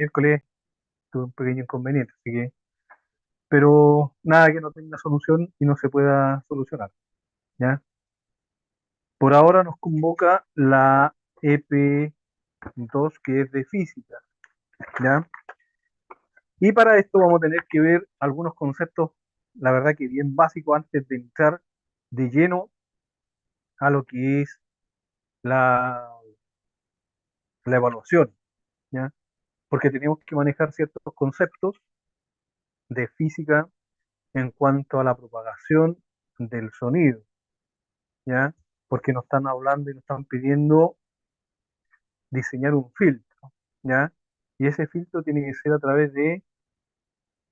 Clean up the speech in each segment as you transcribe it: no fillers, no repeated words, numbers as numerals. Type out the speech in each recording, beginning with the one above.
miércoles tuve un pequeño inconveniente, así que, pero nada que no tenga solución y no se pueda solucionar, ¿ya? Por ahora nos convoca la EP2, que es de física, ¿ya? Y para esto vamos a tener que ver algunos conceptos, la verdad que bien básicos, antes de entrar de lleno a lo que es la, la evaluación, ¿ya? Porque tenemos que manejar ciertos conceptos de física en cuanto a la propagación del sonido, ¿ya? Porque nos están hablando y nos están pidiendo diseñar un filtro, ¿ya? Y ese filtro tiene que ser a través de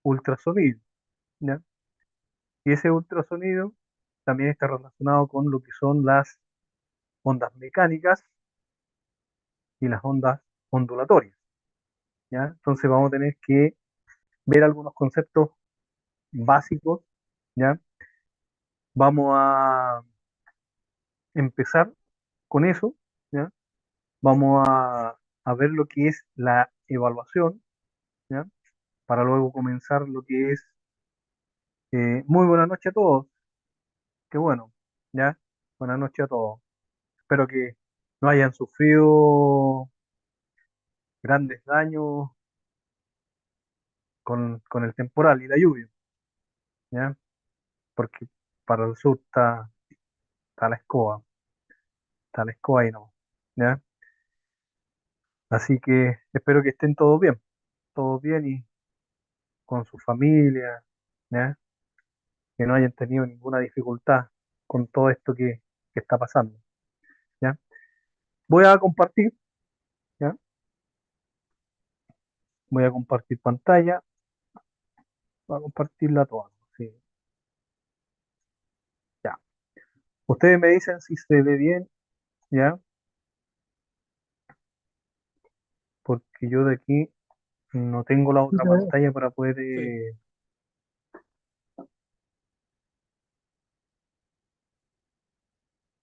ultrasonido, ¿ya? Y ese ultrasonido también está relacionado con lo que son las ondas mecánicas y las ondas ondulatorias, ¿ya? Entonces vamos a tener que ver algunos conceptos básicos, ¿ya? Vamos a empezar con eso, ¿ya? Vamos a ver lo que es la evaluación, ¿ya? Para luego comenzar lo que es muy buenas noches a todos, qué bueno, ¿ya? Buenas noches a todos. Espero que no hayan sufrido grandes daños con el temporal y la lluvia, ¿ya? Porque para el sur está la escoba y no, ¿ya? Así que espero que estén todos bien y con su familia, ¿ya? Que no hayan tenido ninguna dificultad con todo esto que está pasando, ¿ya? Voy a compartir, ¿ya? Voy a compartir pantalla, voy a compartirla toda, sí, ya. Ustedes me dicen si se ve bien, ¿ya? Porque yo de aquí no tengo la Sí, otra se ve. pantalla para poder... Sí.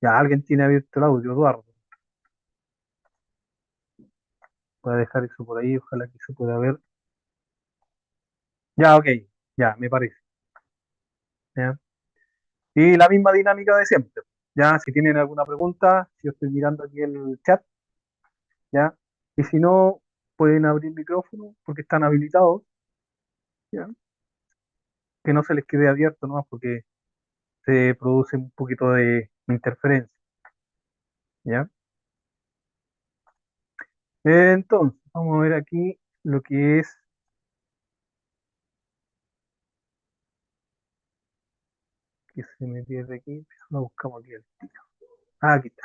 ya, alguien tiene abierto el audio, Eduardo. Voy a dejar eso por ahí, ojalá que se pueda ver. Ya, ok, ya, me parece. ¿Ya? Y la misma dinámica de siempre. Ya, si tienen alguna pregunta, yo estoy mirando aquí el chat, ¿ya? Y si no, pueden abrir micrófono porque están habilitados, ¿ya? Que no se les quede abierto, ¿no? Porque se produce un poquito de interferencia, ¿ya? Entonces, vamos a ver aquí lo que es, que se me pierde aquí, lo buscamos aquí. Ah, aquí está.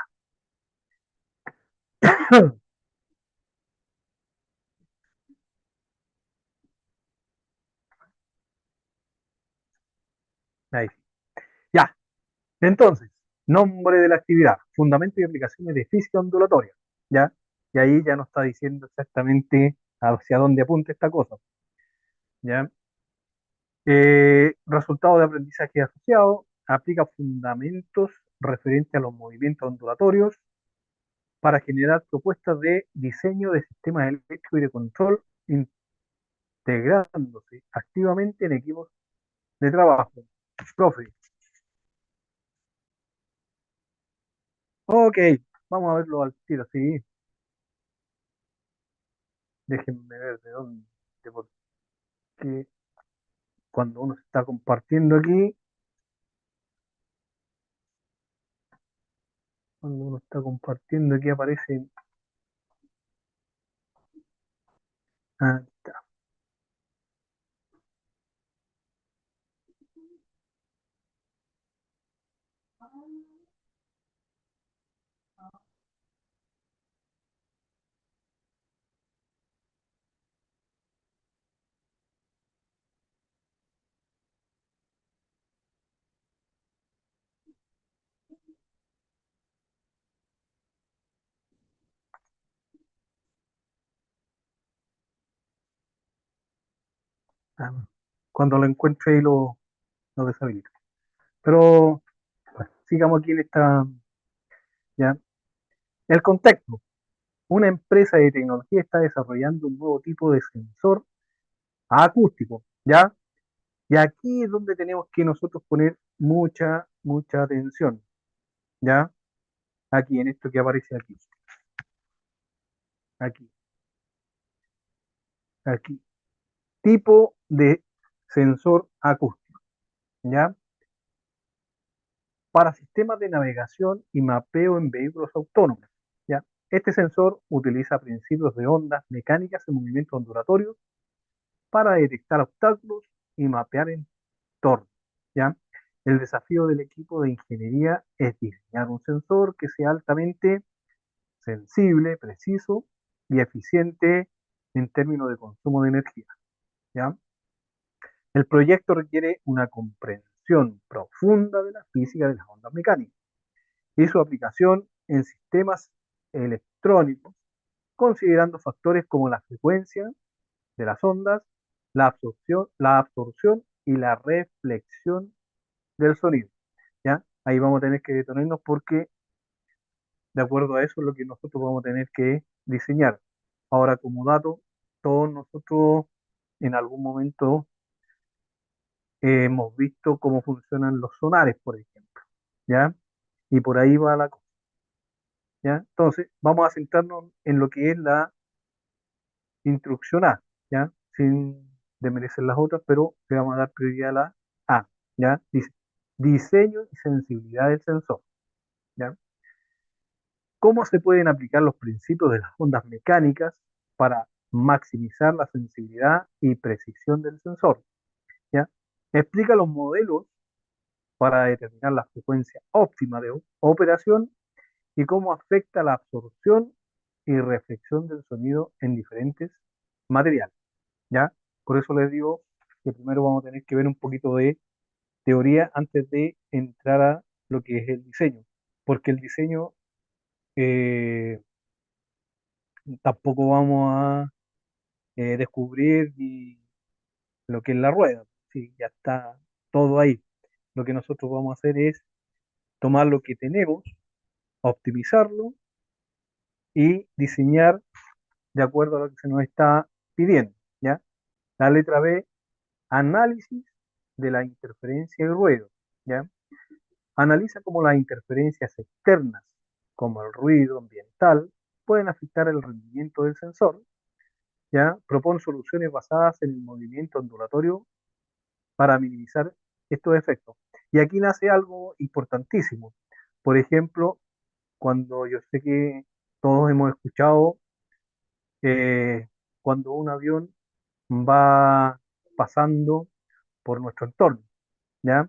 Ahí. Ya, entonces, nombre de la actividad, fundamentos y aplicaciones de física ondulatoria, ¿ya? Y ahí ya nos está diciendo exactamente hacia dónde apunta esta cosa, ¿ya? Resultado de aprendizaje asociado, aplica fundamentos referentes a los movimientos ondulatorios para generar propuestas de diseño de sistemas eléctricos y de control, integrándose activamente en equipos de trabajo. Profe, ok, vamos a verlo al tiro, sí, déjenme ver de dónde, porque cuando uno se está compartiendo aquí, cuando uno está compartiendo aquí aparece, ah, ah, cuando lo encuentre ahí lo deshabilito. Pero bueno, sigamos aquí en esta, ya, el contexto. una empresa de tecnología está desarrollando un nuevo tipo de sensor acústico, ¿ya? Y aquí es donde tenemos que nosotros poner mucha atención, ¿ya? Aquí, en esto que aparece aquí, aquí. Tipo de sensor acústico, ¿ya? Para sistemas de navegación y mapeo en vehículos autónomos, ¿ya? Este sensor utiliza principios de ondas mecánicas en movimiento ondulatorio para detectar obstáculos y mapear entornos, ¿ya? El desafío del equipo de ingeniería es diseñar un sensor que sea altamente sensible, preciso y eficiente en términos de consumo de energía, ¿ya? El proyecto requiere una comprensión profunda de la física de las ondas mecánicas y su aplicación en sistemas electrónicos, considerando factores como la frecuencia de las ondas, la absorción y la reflexión del sonido, ¿ya? Ahí vamos a tener que detenernos porque de acuerdo a eso es lo que nosotros vamos a tener que diseñar. Ahora, como dato, todos nosotros en algún momento hemos visto cómo funcionan los sonares, por ejemplo, ¿ya? Y por ahí va la cosa, ¿ya? Entonces, vamos a centrarnos en lo que es la instrucción A, ¿ya? Sin desmerecer las otras, pero le vamos a dar prioridad a la A, ¿ya? Dice, diseño y sensibilidad del sensor, ¿ya? ¿Cómo se pueden aplicar los principios de las ondas mecánicas para maximizar la sensibilidad y precisión del sensor? ¿Ya? Explica los modelos para determinar la frecuencia óptima de operación y cómo afecta la absorción y reflexión del sonido en diferentes materiales, ¿ya? Por eso les digo que primero vamos a tener que ver un poquito de teoría antes de entrar a lo que es el diseño, porque el diseño eh, tampoco vamos a descubrir lo que es la rueda, sí, ya está todo ahí. Lo que nosotros vamos a hacer es tomar lo que tenemos, optimizarlo y diseñar de acuerdo a lo que se nos está pidiendo, ¿ya? La letra B, análisis de la interferencia y ruido, ¿ya? Analiza cómo las interferencias externas, como el ruido ambiental, pueden afectar el rendimiento del sensor, ¿ya? Propone soluciones basadas en el movimiento ondulatorio para minimizar estos efectos. Y aquí nace algo importantísimo. Por ejemplo, cuando yo sé que todos hemos escuchado eh, cuando un avión va pasando por nuestro entorno, ¿ya?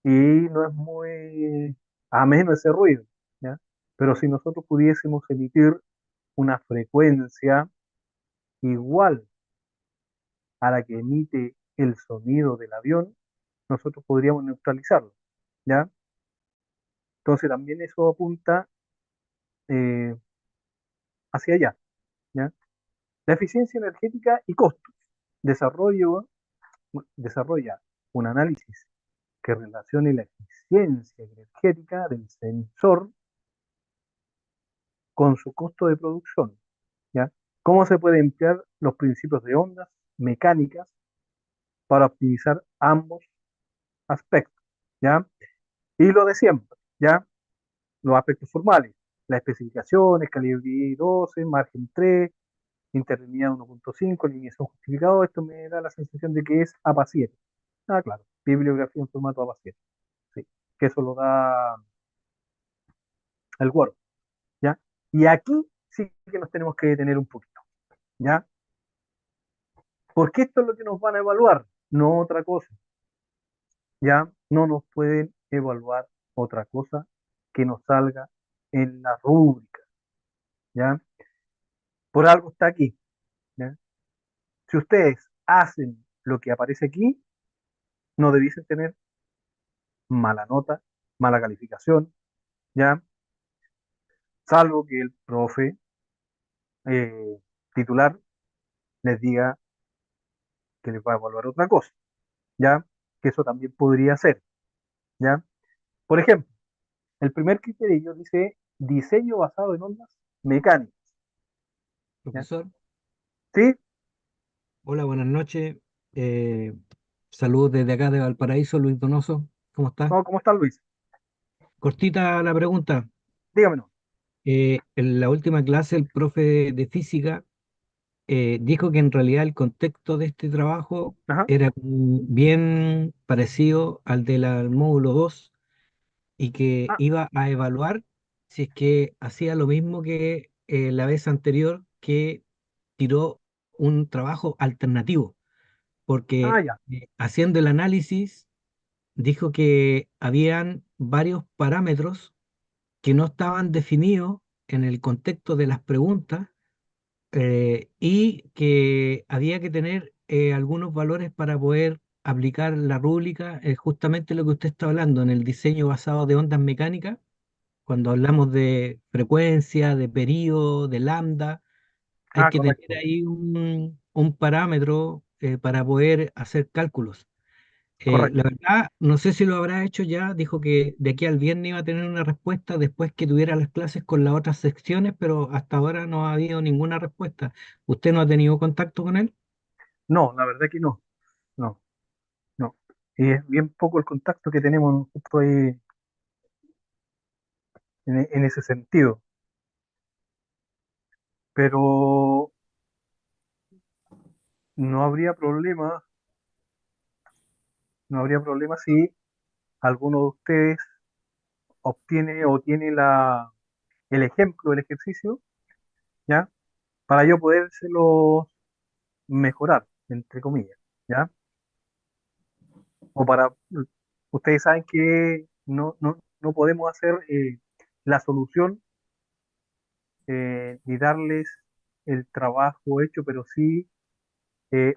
Y no es muy ameno ese ruido, ¿ya? Pero si nosotros pudiésemos emitir una frecuencia igual a la que emite el sonido del avión, nosotros podríamos neutralizarlo, ¿ya? Entonces también eso apunta eh, hacia allá, ¿ya? La eficiencia energética y costos. Desarrollo, desarrolla un análisis que relacione la eficiencia energética del sensor con su costo de producción, ¿ya? ¿Cómo se puede emplear los principios de ondas mecánicas para optimizar ambos aspectos, ¿ya? Y lo de siempre, ¿ya? Los aspectos formales, las especificaciones, calibre 12, margen 3, interlineado 1.5, alineación justificado, esto me da la sensación de que es APA 7. Ah, claro, bibliografía en formato APA 7, sí, que eso lo da el Word, ¿ya? Y aquí sí que nos tenemos que detener un poquito, ¿ya? Porque esto es lo que nos van a evaluar, no otra cosa, ¿ya? No nos pueden evaluar otra cosa que nos salga en la rúbrica, ¿ya? Por algo está aquí, ¿ya? Si ustedes hacen lo que aparece aquí, no debiesen tener mala nota, mala calificación, ¿ya? Salvo que el profe eh, titular les diga que les va a evaluar otra cosa, ¿ya? Que eso también podría ser, ¿ya? Por ejemplo, el primer criterio dice diseño basado en ondas mecánicas. ¿Ya? Profesor, ¿Sí? hola, buenas noches. Eh, Saludos desde acá de Valparaíso, Luis Donoso. ¿Cómo está? No, ¿cómo está Luis? Cortita la pregunta. Dígamelo. En la última clase, el profe de física dijo que en realidad el contexto de este trabajo Ajá. era bien parecido al del módulo 2 y que Ah, iba a evaluar si es que hacía lo mismo que la vez anterior que tiró un trabajo alternativo, porque ya. haciendo el análisis dijo que habían varios parámetros que no estaban definidos en el contexto de las preguntas, y que había que tener algunos valores para poder aplicar la rúbrica, justamente lo que usted está hablando en el diseño basado de ondas mecánicas, cuando hablamos de frecuencia, de periodo, de lambda. Hay Ah, que tener correcto. ahí un parámetro para poder hacer cálculos. La Correcto. verdad, no sé si lo habrá hecho ya. Dijo que de aquí al viernes iba a tener una respuesta después que tuviera las clases con las otras secciones, pero hasta ahora no ha habido ninguna respuesta. ¿Usted no ha tenido contacto con él? No, la verdad que no. No, no. Y es bien poco el contacto que tenemos nosotros ahí en ese sentido. Pero no habría problema, no habría problema si alguno de ustedes obtiene o tiene el ejemplo del ejercicio, ¿ya? Para yo podérselo mejorar, entre comillas, ¿ya? O para, ustedes saben que no podemos hacer la solución ni darles el trabajo hecho, pero sí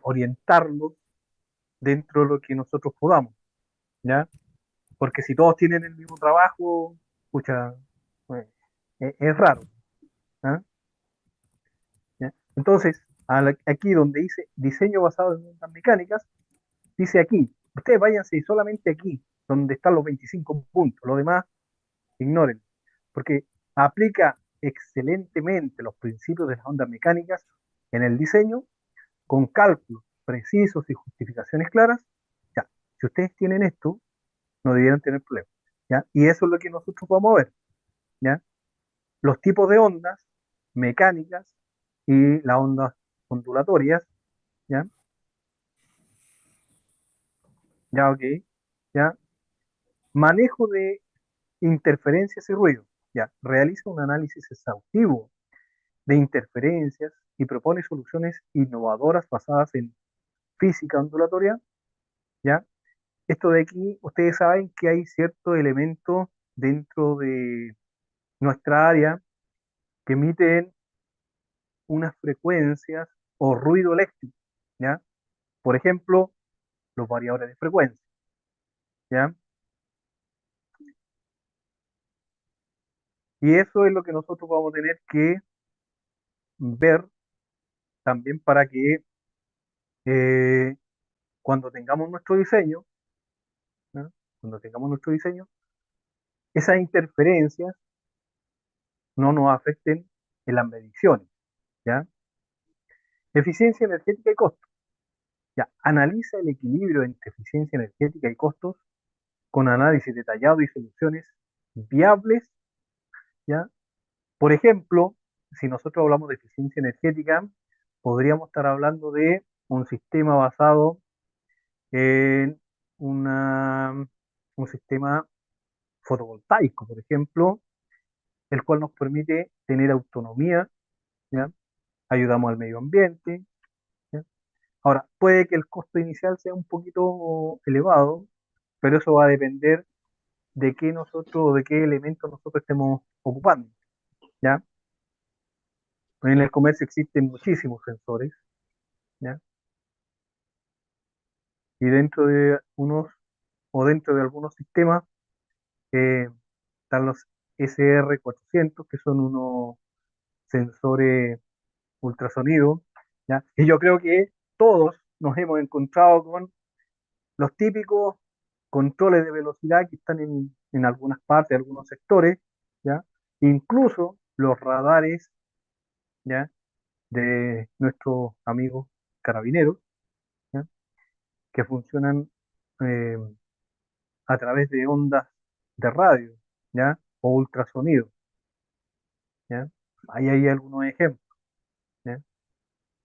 orientarlos dentro de lo que nosotros podamos, ¿ya? Porque si todos tienen el mismo trabajo, escucha, es raro, ¿ah? ¿Ya? Entonces, aquí donde dice diseño basado en ondas mecánicas, dice aquí, ustedes váyanse solamente aquí, donde están los 25 puntos, lo demás ignoren, porque aplica excelentemente los principios de las ondas mecánicas en el diseño con cálculos precisos y justificaciones claras. Ya, si ustedes tienen esto, no debieran tener problemas, ¿ya? Y eso es lo que nosotros vamos a ver, ¿ya? Los tipos de ondas mecánicas y las ondas ondulatorias, ¿ya? Ya, ok, ¿ya? Manejo de interferencias y ruido, ¿ya? Realiza un análisis exhaustivo de interferencias y propone soluciones innovadoras basadas en física ondulatoria, ¿ya? Esto de aquí, ustedes saben que hay ciertos elementos dentro de nuestra área que emiten unas frecuencias o ruido eléctrico, ¿ya? Por ejemplo, los variadores de frecuencia, ¿ya? Y eso es lo que nosotros vamos a tener que ver también para que eh, cuando tengamos nuestro diseño, ¿ya? Cuando tengamos nuestro diseño, esas interferencias no nos afecten en las mediciones, ¿ya? Eficiencia energética y costos. Ya, analiza el equilibrio entre eficiencia energética y costos con análisis detallado y soluciones viables, ¿ya? Por ejemplo, si nosotros hablamos de eficiencia energética, podríamos estar hablando de un sistema basado en un sistema fotovoltaico, por ejemplo, el cual nos permite tener autonomía, ¿ya? Ayudamos al medio ambiente, ¿ya? Ahora, puede que el costo inicial sea un poquito elevado, pero eso va a depender de qué nosotros, de qué elementos nosotros estemos ocupando, ¿ya? En el comercio existen muchísimos sensores, ¿ya? Y dentro de unos, o dentro de algunos sistemas, eh, están los SR400, que son unos sensores ultrasonido, ¿ya? Y yo creo que todos nos hemos encontrado con los típicos controles de velocidad que están en algunas partes, algunos sectores, ¿ya? Incluso los radares ¿ya? De nuestros amigos carabineros, ¿ya? Que funcionan eh, a través de ondas de radio, ¿ya? O ultrasonido, ¿ya? Ahí hay algunos ejemplos, ¿ya?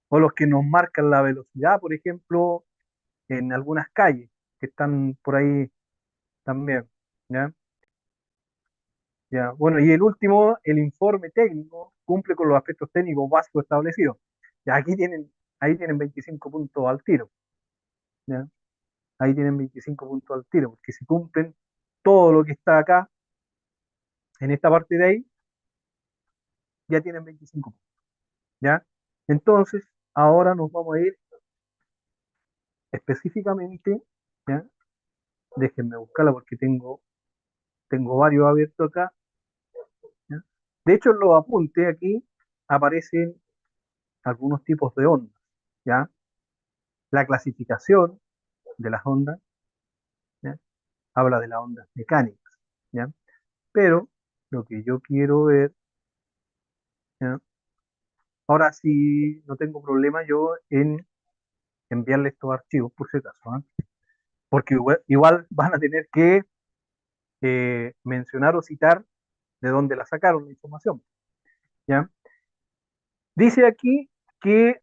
O los que nos marcan la velocidad, por ejemplo, en algunas calles que están por ahí también, ¿ya? Ya. Bueno, y el último, el informe técnico, cumple con los aspectos técnicos básicos establecidos. Ya aquí tienen, ahí tienen 25 puntos al tiro, ¿ya? Ahí tienen 25 puntos al tiro, porque si cumplen todo lo que está acá, en esta parte de ahí, ya tienen 25 puntos, ¿ya? Entonces, ahora nos vamos a ir específicamente, ¿ya? Déjenme buscarla porque tengo varios abiertos acá, ¿ya? De hecho, en los apuntes aquí aparecen algunos tipos de ondas, ¿ya? La clasificación de las ondas, ¿ya? Habla de las ondas mecánicas, ¿ya? Pero lo que yo quiero ver, ¿ya? Ahora sí no tengo problema yo en enviarle estos archivos, por si acaso, ¿ah? Porque igual van a tener que mencionar o citar de dónde la sacaron la información, ¿ya? Dice aquí que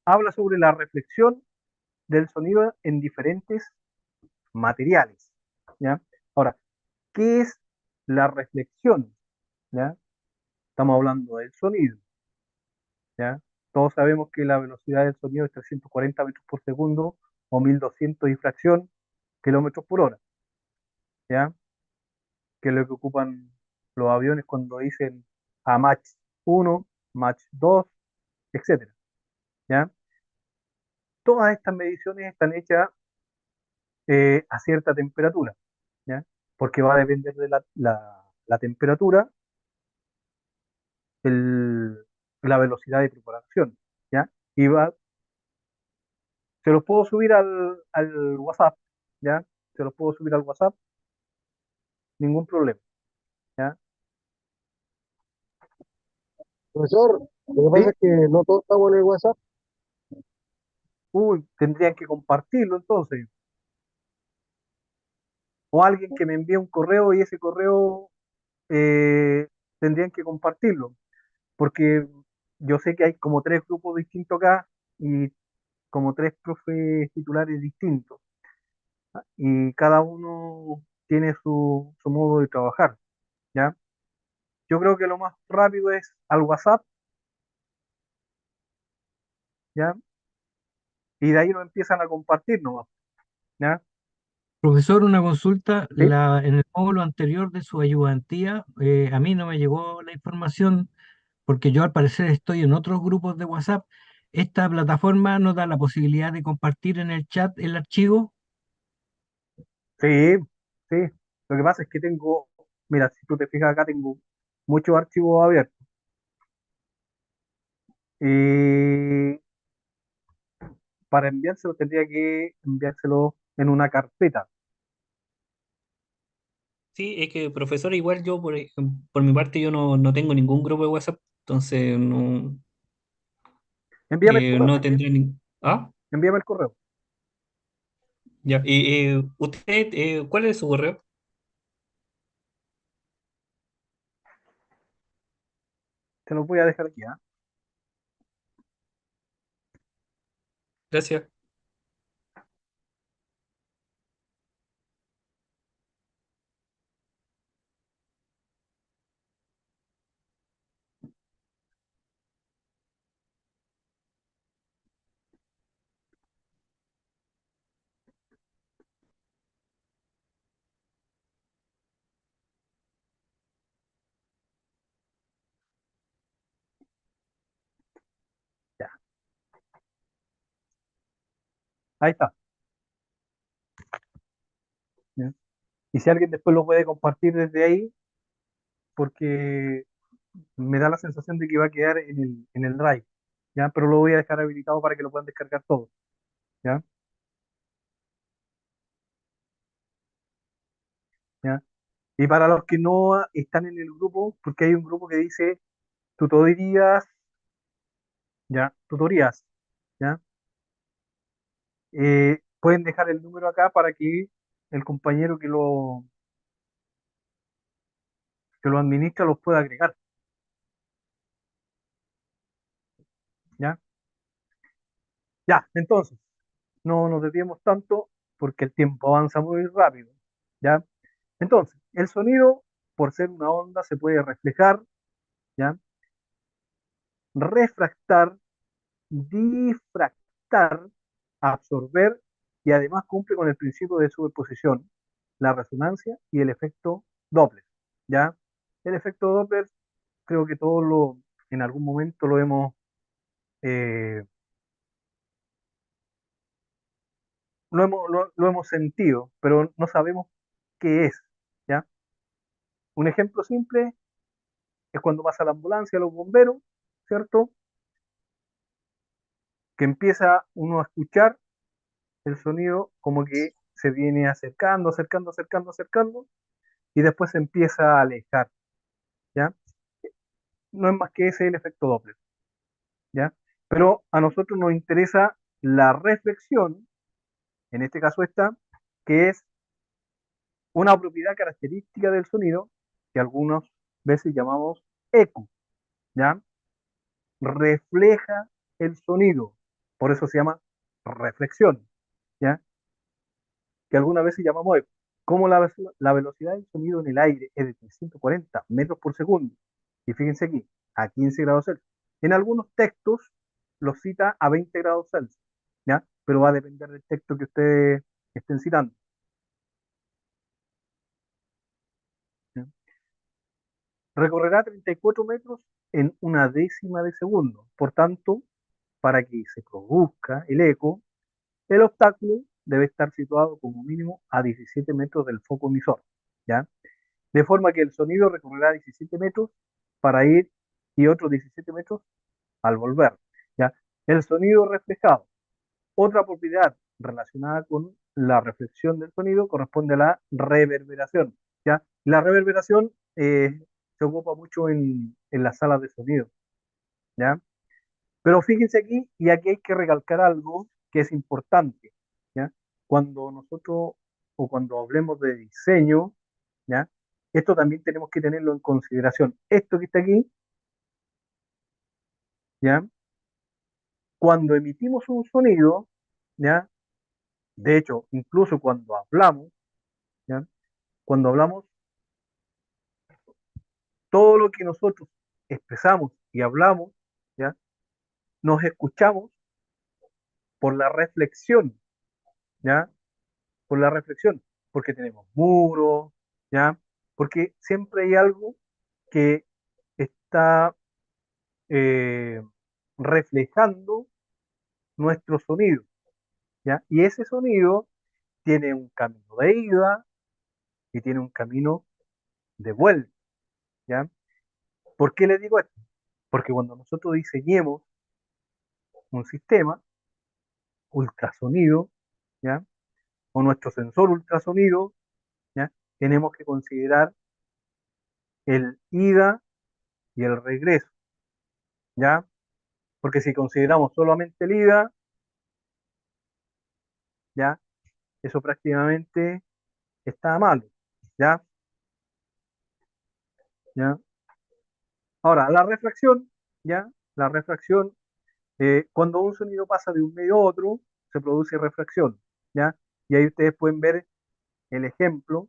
habla sobre la reflexión del sonido en diferentes materiales, ¿ya? Ahora, ¿qué es la reflexión? ¿Ya? Estamos hablando del sonido, ¿ya? Todos sabemos que la velocidad del sonido es 340 metros por segundo o 1200 y fracción kilómetros por hora, ¿ya? Que es lo que ocupan los aviones cuando dicen a Mach 1, Mach 2, etcétera, ¿ya? Todas estas mediciones están hechas a cierta temperatura, ¿ya? Porque va a depender de la temperatura, el- la velocidad de propagación, ¿ya? Y se los puedo subir al WhatsApp, ¿ya? Se los puedo subir al WhatsApp, ningún problema, ¿ya? Profesor, lo que pasa ¿Sí? es que no todos estamos en el WhatsApp. Uy, tendrían que compartirlo entonces. O alguien que me envíe un correo y ese correo eh, tendrían que compartirlo. Porque yo sé que hay como tres grupos distintos acá y como tres profes titulares distintos. Y cada uno tiene su modo de trabajar, ¿ya? Yo creo que lo más rápido es al WhatsApp, ¿ya? Y de ahí lo empiezan a compartir nomás, ¿ya? Profesor, una consulta. ¿Sí? En el módulo anterior de su ayudantía, a mí no me llegó la información porque yo al parecer estoy en otros grupos de WhatsApp. ¿Esta plataforma nos da la posibilidad de compartir en el chat el archivo? Sí, sí. Lo que pasa es que mira, si tú te fijas acá, tengo muchos archivos abiertos. Y para enviárselo tendría que enviárselo en una carpeta. Sí, es que profesor, igual yo por mi parte yo no tengo ningún grupo de WhatsApp, entonces Envíame el correo, no tendré ni... Ah, envíame el correo. ya. Y usted, ¿cuál es su correo? Te lo voy a dejar aquí, ¿ah? Gracias. Ya, ahí está. ¿Ya? Y si alguien después lo puede compartir desde ahí, porque me da la sensación de que va a quedar en el Drive, ¿ya? Pero lo voy a dejar habilitado para que lo puedan descargar todos, ¿ya? ¿Ya? Y para los que no están en el grupo, porque hay un grupo que dice tutorías, ya, tutorías, ya, pueden dejar el número acá para que el compañero que lo administra los pueda agregar, ya. Ya, entonces, no nos desviemos tanto porque el tiempo avanza muy rápido, ya. Entonces, el sonido, por ser una onda, se puede reflejar, ya, refractar, difractar, absorber y además cumple con el principio de superposición, la resonancia y el efecto Doppler, ¿ya? El efecto Doppler creo que todos en algún momento eh, lo hemos sentido, pero no sabemos qué es, ¿ya? Un ejemplo simple es cuando pasa la ambulancia, los bomberos, ¿cierto? Que empieza uno a escuchar el sonido como que se viene acercando, acercando, acercando, acercando, y después se empieza a alejar, ¿ya? No es más que ese el efecto Doppler, ¿ya? Pero a nosotros nos interesa la reflexión, en este caso esta, que es una propiedad característica del sonido que algunas veces llamamos eco, ¿ya? Refleja el sonido, por eso se llama reflexión, ¿ya? Que algunas veces llamamos eco. Como la velocidad del sonido en el aire es de 340 metros por segundo, y fíjense aquí, a 15 grados Celsius. En algunos textos los cita a 20 grados Celsius, ¿ya? Pero va a depender del texto que ustedes estén citando, ¿ya? Recorrerá 34 metros en una décima de segundo. Por tanto, para que se produzca el eco, el obstáculo debe estar situado como mínimo a 17 metros del foco emisor, ¿ya? De forma que el sonido recorrerá 17 metros para ir y otros 17 metros al volver, ¿ya? El sonido reflejado. Otra propiedad relacionada con la reflexión del sonido corresponde a la reverberación, ¿ya? La reverberación se ocupa mucho en las salas de sonido, ¿ya? Pero fíjense aquí, y aquí hay que recalcar algo que es importante, ¿ya? Cuando nosotros o cuando hablemos de diseño, ¿ya? Esto también tenemos que tenerlo en consideración. Esto que está aquí, ¿ya? Cuando emitimos un sonido, ¿ya? De hecho, incluso cuando hablamos, ¿ya? Cuando hablamos, todo lo que nosotros expresamos y hablamos, ¿ya? Nos escuchamos por la reflexión, ¿ya? Por la reflexión, porque tenemos muros, ¿ya? Porque siempre hay algo que está eh, reflejando nuestro sonido, ¿ya? Y ese sonido tiene un camino de ida y tiene un camino de vuelta, ¿ya? ¿Por qué le digo esto? Porque cuando nosotros diseñemos un sistema ultrasonido, ¿ya? O nuestro sensor ultrasonido, ¿ya? Tenemos que considerar el ida y el regreso, ¿ya? Porque si consideramos solamente el ida, ¿ya? Eso prácticamente está mal, ¿ya? ¿Ya? Ahora, la refracción, ¿ya? La refracción, cuando un sonido pasa de un medio a otro, se produce refracción, ¿ya? Y ahí ustedes pueden ver el ejemplo,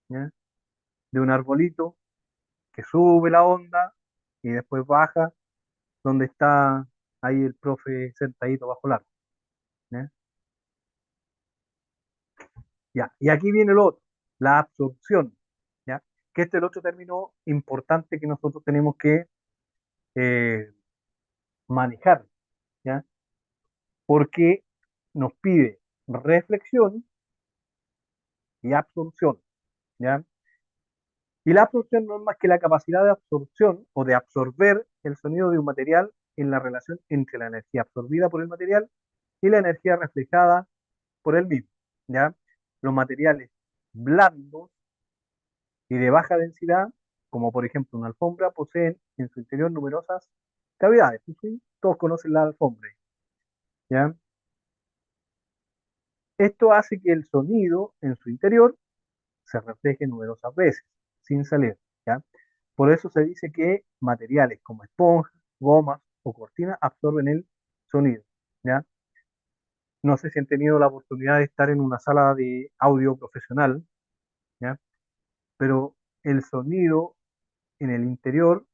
¿ya? De un arbolito que sube la onda y después baja donde está ahí el profe sentadito bajo el árbol, ¿ya? Ya, y aquí viene el otro, la absorción, ¿ya? Que este es el otro término importante que nosotros tenemos que eh, manejar, ¿ya? Porque nos pide reflexión y absorción, ¿ya? Y la absorción no es más que la capacidad de absorción o de absorber el sonido de un material en la relación entre la energía absorbida por el material y la energía reflejada por el mismo, ¿ya? Los materiales blandos y de baja densidad, como por ejemplo una alfombra, poseen en su interior numerosas cavidades. ¿Sí? Todos conocen la alfombra, ¿ya? Esto hace que el sonido en su interior se refleje numerosas veces, sin salir, ¿ya? Por eso se dice que materiales como esponjas, gomas o cortinas absorben el sonido, ¿ya? No sé si han tenido la oportunidad de estar en una sala de audio profesional, ¿ya? Pero el sonido en el interior,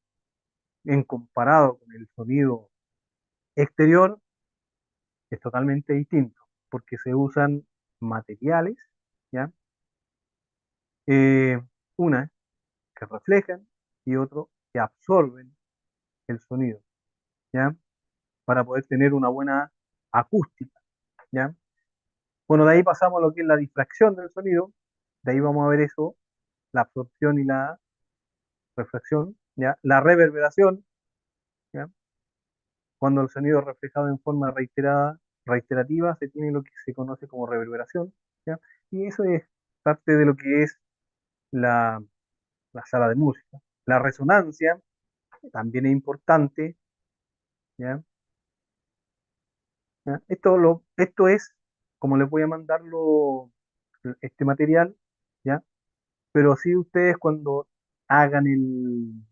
en comparado con el sonido exterior, es totalmente distinto, porque se usan materiales, ¿ya? Eh, una que reflejan y otro que absorben el sonido, ¿ya? Para poder tener una buena acústica, ¿ya? Bueno, de ahí pasamos a lo que es la difracción del sonido, de ahí vamos a ver eso, la absorción y la refracción, ¿ya? La reverberación, ¿ya? Cuando el sonido es reflejado en forma reiterativa, se tiene lo que se conoce como reverberación, ¿ya? Y eso es parte de lo que es la, la sala de música. La resonancia también es importante, ¿ya? ¿Ya? Esto es, como les voy a mandar este material, ¿ya? Pero sí ustedes cuando hagan el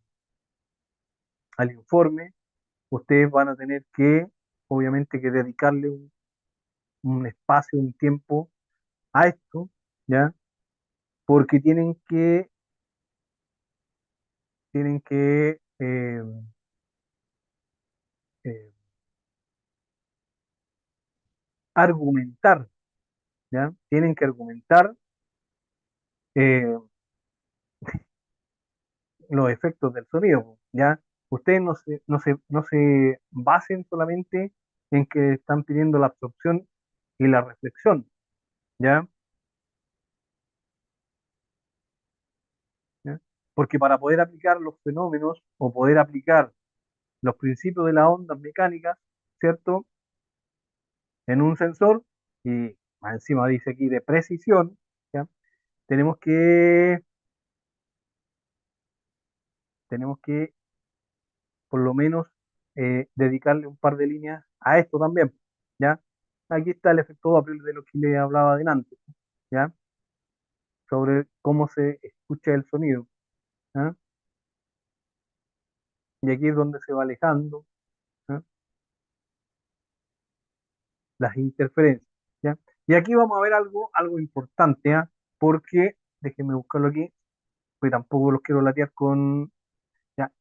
informe, ustedes van a tener que, obviamente, que dedicarle un espacio, un tiempo a esto, ¿ya? Porque tienen que eh, argumentar, ¿ya? Tienen que argumentar eh, los efectos del sonido, ¿ya? Ustedes no se basen solamente en que están pidiendo la absorción y la reflexión, ¿ya? ¿Ya? Porque para poder aplicar los fenómenos o poder aplicar los principios de las ondas mecánicas, ¿cierto? En un sensor, y más encima dice aquí de precisión, ¿ya? Tenemos que, tenemos que por lo menos dedicarle un par de líneas a esto también, ¿ya? Aquí está el efecto Doppler de lo que le hablaba adelante, ¿ya? Sobre cómo se escucha el sonido, ¿ya? Y aquí es donde se va alejando, ¿ya? Las interferencias, ¿ya? Y aquí vamos a ver algo importante, ¿ya? Porque, déjenme buscarlo aquí, porque tampoco los quiero latear con, ¿ya?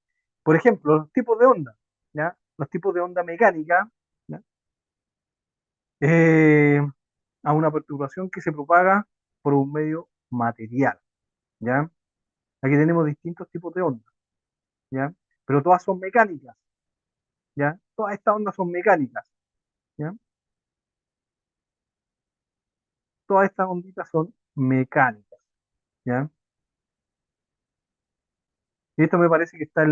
Por ejemplo, los tipos de onda, ¿ya? Los tipos de onda mecánica, ¿ya? Eh, a una perturbación que se propaga por un medio material, ¿ya? Aquí tenemos distintos tipos de ondas, ¿ya? Pero todas son mecánicas, ¿ya? Todas estas ondas son mecánicas, ¿ya? Todas estas onditas son mecánicas, ¿ya? Y esto me parece que está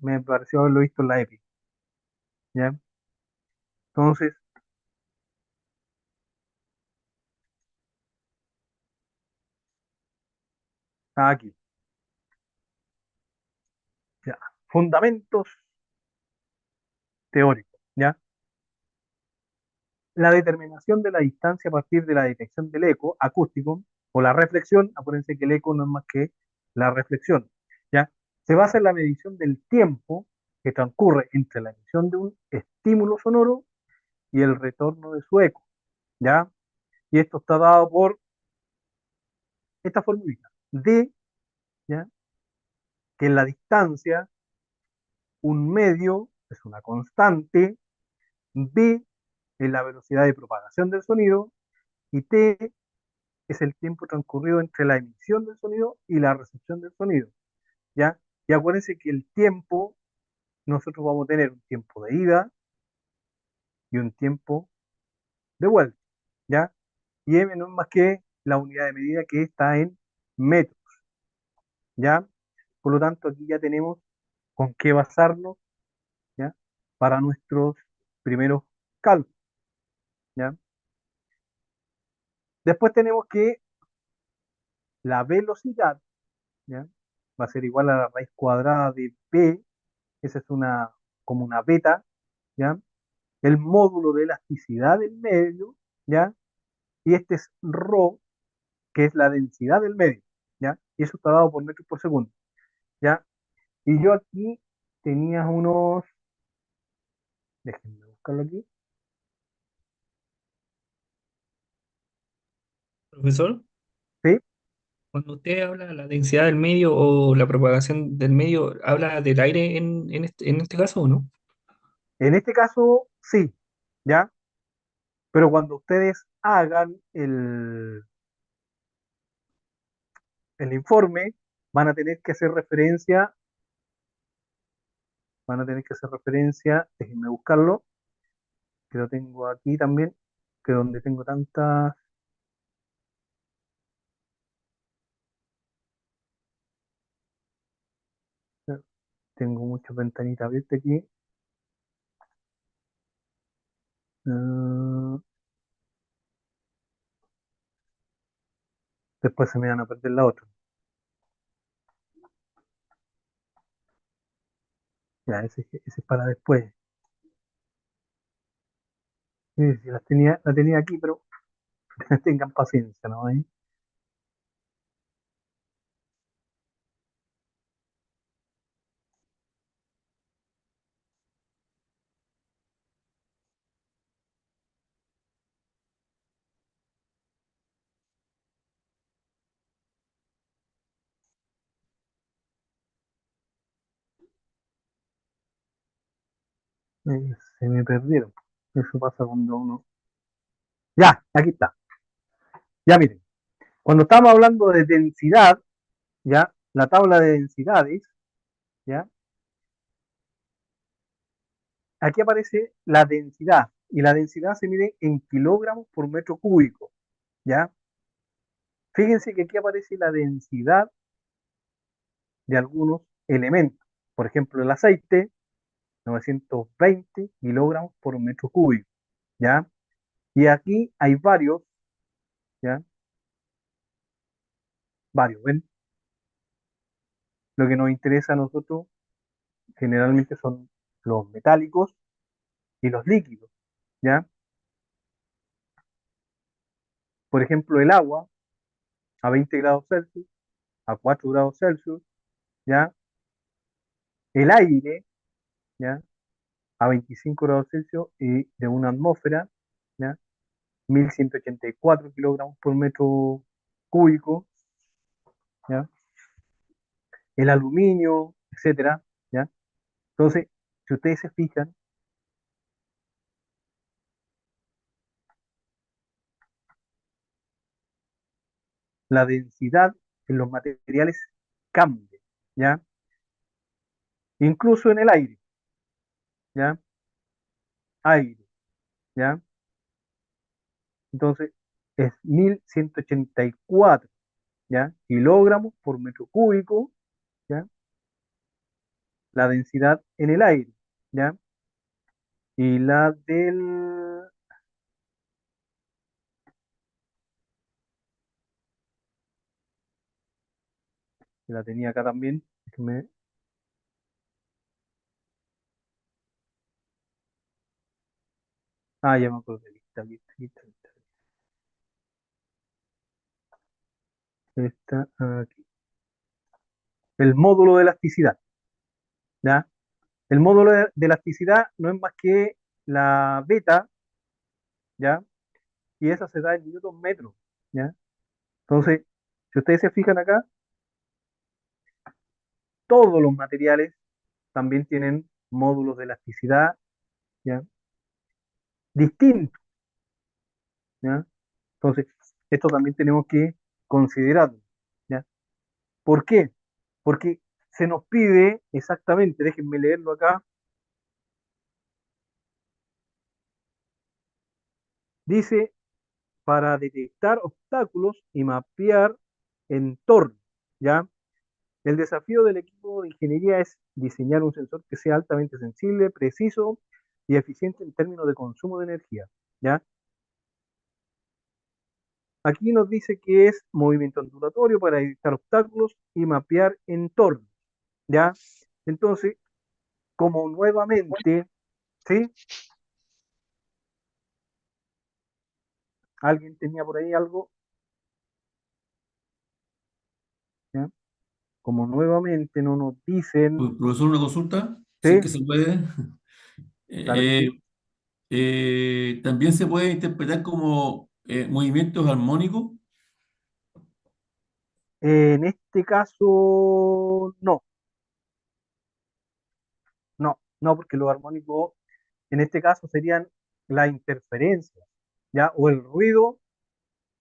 me pareció haberlo visto en la EPI, ¿ya? Entonces, aquí, ¿ya? Fundamentos teóricos, ¿ya? La determinación de la distancia a partir de la detección del eco acústico o la reflexión, acuérdense que el eco no es más que la reflexión, ¿ya? Se basa en la medición del tiempo que transcurre entre la emisión de un estímulo sonoro y el retorno de su eco, ¿ya? Y esto está dado por esta formulita. D, ¿ya? Que en la distancia, un medio es una constante, B es la velocidad de propagación del sonido y T es el tiempo transcurrido entre la emisión del sonido y la recepción del sonido, ¿ya? Y acuérdense que el tiempo, nosotros vamos a tener un tiempo de ida y un tiempo de vuelta, ¿ya? Y M no es más que la unidad de medida que está en metros, ¿ya? Por lo tanto, aquí ya tenemos con qué basarnos, ¿ya? Para nuestros primeros cálculos, ¿ya? Después tenemos que la velocidad, ¿ya? Va a ser igual a la raíz cuadrada de B, esa es como una beta, ¿ya? El módulo de elasticidad del medio, ¿ya? Y este es ρ, que es la densidad del medio, ¿ya? Y eso está dado por metros por segundo, ¿ya? Y yo aquí tenía unos, déjenme buscarlo aquí, Profesor, ¿sí? cuando usted habla de la densidad del medio o la propagación del medio, ¿habla del aire en este caso o no? En este caso, sí, ¿ya? Pero cuando ustedes hagan el informe, van a tener que hacer referencia, déjenme buscarlo, que lo tengo aquí también, que donde tengo tantas, tengo muchas ventanitas abiertas aquí. Ah, después se me van a perder la otra. Ya, ese es para después. Sí, sí, la tenía aquí, pero tengan paciencia, ¿no? Se me perdieron. Eso pasa cuando uno... Ya, aquí está. Ya miren, cuando estamos hablando de densidad, ya, la tabla de densidades, ya, aquí aparece la densidad, y la densidad se mide en kilogramos por metro cúbico, ya. Fíjense que aquí aparece la densidad de algunos elementos. Por ejemplo, el aceite, 920 kilogramos por metro cúbico, ¿ya? Y aquí hay varios, ¿ya? Varios, ¿ven? Lo que nos interesa a nosotros generalmente son los metálicos y los líquidos, ¿ya? Por ejemplo, el agua a 20 grados Celsius, a 4 grados Celsius, ¿ya? El aire, ¿ya? A 25 grados Celsius y de una atmósfera, ¿ya? 1184 kilogramos por metro cúbico, ¿ya? El aluminio, etcétera, ¿ya? Entonces, si ustedes se fijan, la densidad en los materiales cambia, ¿ya? Incluso en el aire, ¿ya? Aire, ¿ya? Entonces, es 1184, ¿ya? Kilogramos por metro cúbico, ¿ya? La densidad en el aire, ¿ya? Y la la tenía acá también, ya me acuerdo, está aquí. El módulo de elasticidad, ¿ya? El módulo de elasticidad no es más que la beta, ¿ya? Y esa se da en newton metros, ¿ya? Entonces, si ustedes se fijan acá, todos los materiales también tienen módulos de elasticidad, ¿ya? Distintos, ¿ya? Entonces, esto también tenemos que considerarlo, ¿ya? ¿Por qué? Porque se nos pide exactamente, déjenme leerlo acá, dice, para detectar obstáculos y mapear entornos, ¿ya? El desafío del equipo de ingeniería es diseñar un sensor que sea altamente sensible, preciso y eficiente en términos de consumo de energía, ¿ya? Aquí nos dice que es movimiento ondulatorio para evitar obstáculos y mapear entornos, ¿ya? Entonces, como nuevamente, ¿sí? ¿Alguien tenía por ahí algo? ¿Ya? Como nuevamente no nos dicen, Profesor, una consulta, si es ¿sí? que se puede. Claro que Eh, sí. También se puede interpretar como movimientos armónicos. En este caso, no, no, porque los armónicos en este caso serían la interferencia, ¿ya? O el ruido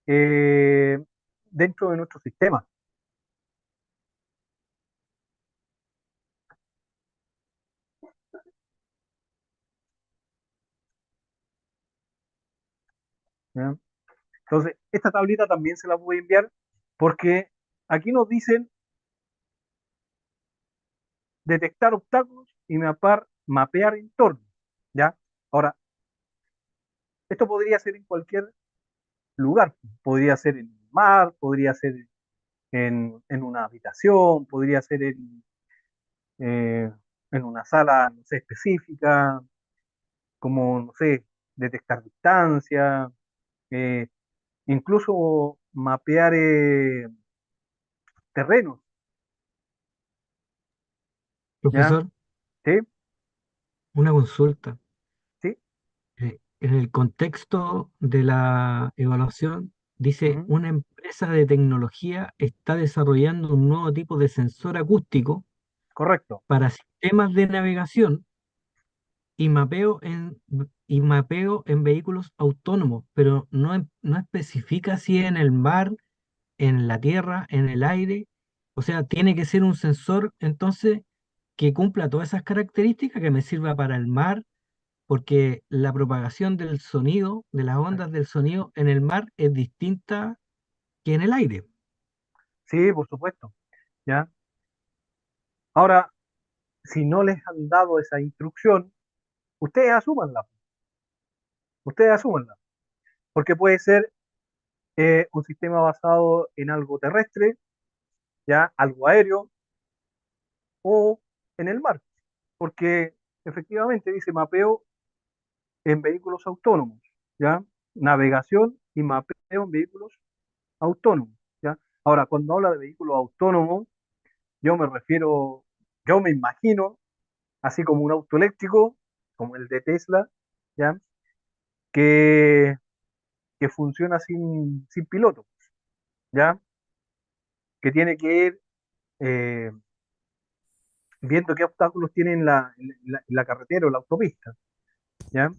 eh, dentro de nuestro sistema, ¿ya? Entonces, esta tablita también se la voy a enviar porque aquí nos dicen detectar obstáculos y mapear entornos, ¿ya? Ahora, esto podría ser en cualquier lugar, podría ser en el mar, podría ser en una habitación, podría ser eh, en una sala, no sé, específica, como, no sé, detectar distancia, eh, incluso mapear terrenos, ¿ya? Profesor, ¿Sí? una consulta. ¿Sí? En el contexto de la evaluación, dice, Ujú. una empresa de tecnología está desarrollando un nuevo tipo de sensor acústico Correcto. para sistemas de navegación y mapeo en vehículos autónomos, pero no especifica si en el mar, en la tierra, en el aire. O sea, tiene que ser un sensor entonces que cumpla todas esas características, que me sirva para el mar, porque la propagación del sonido, de las ondas del sonido en el mar es distinta que en el aire. Sí, por supuesto, ¿ya? Ahora, si no les han dado esa instrucción, ustedes asúmanla, ustedes asúmanla, porque puede ser un sistema basado en algo terrestre, ya, algo aéreo o en el mar, porque efectivamente dice mapeo en vehículos autónomos, ya, navegación y mapeo en vehículos autónomos, ya. Ahora, cuando habla de vehículos autónomos, yo me refiero, yo me imagino, así como un auto eléctrico, como el de Tesla, ya, que, que funciona sin piloto, ya, que tiene que ir eh, viendo qué obstáculos tiene en la carretera o la autopista, ¿ya?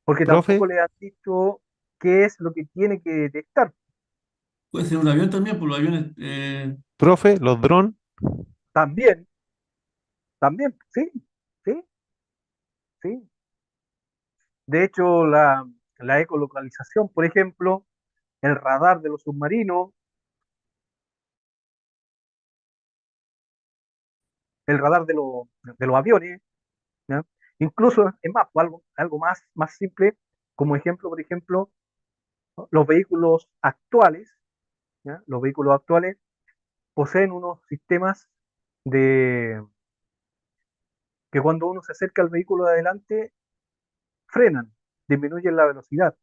Porque Profe, tampoco le han dicho qué es lo que tiene que detectar. Puede ser un avión también, por los aviones. profe, los drones, También, también, sí, sí, sí. De hecho, la ecolocalización, por ejemplo, el radar de los submarinos, el radar de los aviones, ¿ya? Incluso, es más, pues, algo más simple, como ejemplo, por ejemplo, los vehículos actuales, ¿ya? Los vehículos actuales poseen unos sistemas de que cuando uno se acerca al vehículo de adelante, frenan, disminuyen la velocidad,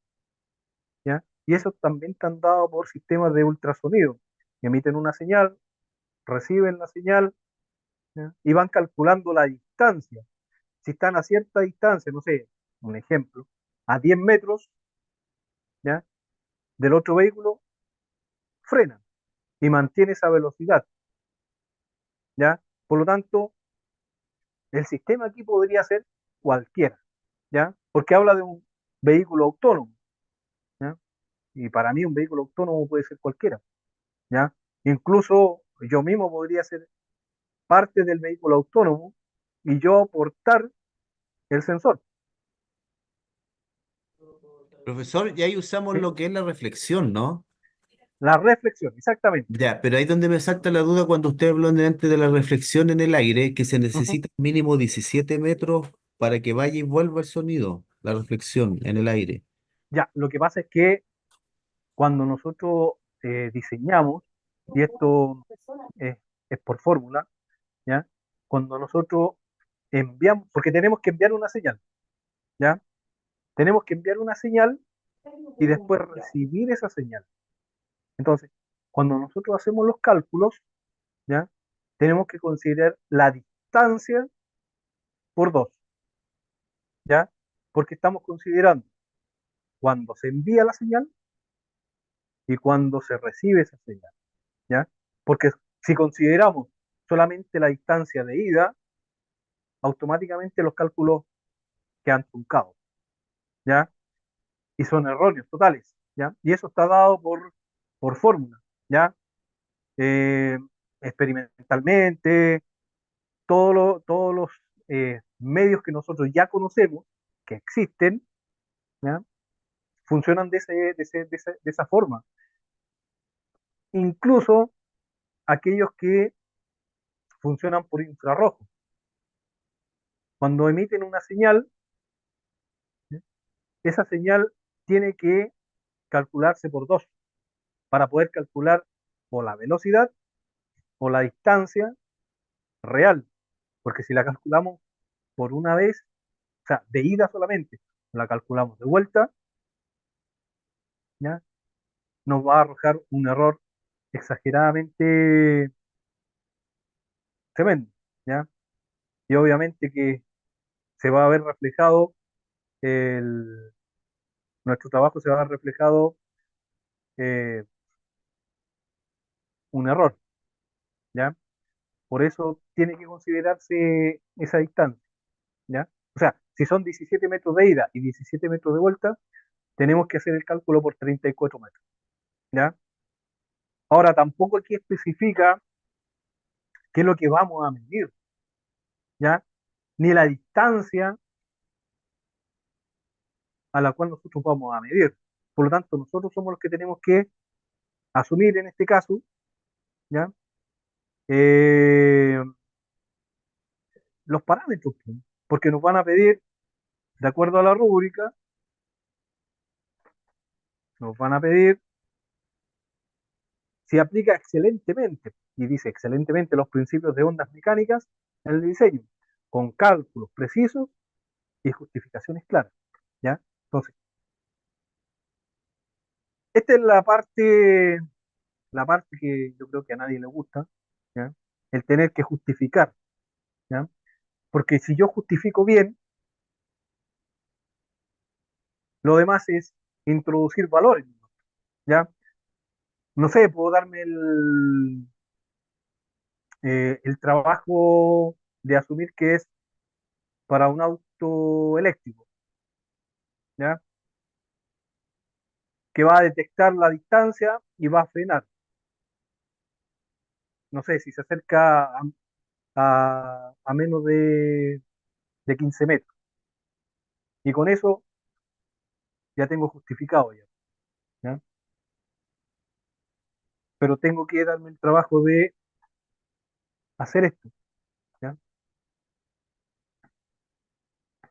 ¿ya? Y eso también están dados por sistemas de ultrasonido, que emiten una señal, reciben la señal, ¿ya? Y van calculando la distancia. Si están a cierta distancia, no sé, un ejemplo, a 10 metros, ¿ya? Del otro vehículo, frenan y mantiene esa velocidad, ¿ya? Por lo tanto, el sistema aquí podría ser cualquiera, ¿ya? Porque habla de un vehículo autónomo, ¿ya? Y para mí un vehículo autónomo puede ser cualquiera, ¿ya? Incluso yo mismo podría ser parte del vehículo autónomo y yo aportar el sensor, Profesor, y ahí usamos ¿sí? lo que es la reflexión, ¿no? La reflexión, exactamente. Ya, pero ahí donde me salta la duda cuando usted habló antes de la reflexión en el aire, que se Ujú. necesita mínimo 17 metros para que vaya y vuelva el sonido, la reflexión en el aire. Ya, lo que pasa es que Cuando nosotros diseñamos, y esto es, es por fórmula, ¿ya? Cuando nosotros enviamos, porque tenemos que enviar una señal, ¿ya? Tenemos que enviar una señal y después recibir esa señal. Entonces, cuando nosotros hacemos los cálculos, ¿ya? Tenemos que considerar la distancia por dos, ¿ya? Porque estamos considerando cuando se envía la señal y cuando se recibe esa señal, ¿ya? Porque si consideramos solamente la distancia de ida, automáticamente los cálculos quedan truncados, ¿ya? Y son erróneos totales, ¿ya? Y eso está dado por fórmula, ¿ya? Eh, experimentalmente, todos los medios que nosotros ya conocemos, que existen, ¿ya? Funcionan de esa forma. Incluso aquellos que funcionan por infrarrojo. Cuando emiten una señal, ¿ya? Esa señal tiene que calcularse por dos para poder calcular o la velocidad o la distancia real. Porque si la calculamos por una vez, o sea, de ida solamente, la calculamos de vuelta, ¿ya? Nos va a arrojar un error exageradamente tremendo, ¿ya? Y obviamente que se va a ver reflejado el, nuestro trabajo se va a ver reflejado eh, un error, ¿ya? Por eso tiene que considerarse esa distancia, ¿ya? O sea, si son 17 metros de ida y 17 metros de vuelta, tenemos que hacer el cálculo por 34 metros, ¿ya? Ahora, tampoco aquí especifica qué es lo que vamos a medir, ¿ya? Ni la distancia a la cual nosotros vamos a medir. Por lo tanto, nosotros somos los que tenemos que asumir en este caso, ¿ya? Eh, los parámetros, pues, porque nos van a pedir, de acuerdo a la rúbrica, nos van a pedir si aplica excelentemente, y dice excelentemente los principios de ondas mecánicas en el diseño, con cálculos precisos y justificaciones claras, ¿ya? Entonces, esta es la parte que yo creo que a nadie le gusta, ¿ya? El tener que justificar, ¿ya? Porque si yo justifico bien, lo demás es introducir valores, ¿ya? No sé, puedo darme el trabajo de asumir que es para un auto eléctrico, ¿ya? Que va a detectar la distancia y va a frenar. No sé, si se acerca a menos de 15 metros. Y con eso ya tengo justificado ya, ¿ya? Pero tengo que darme el trabajo de hacer esto, ¿ya?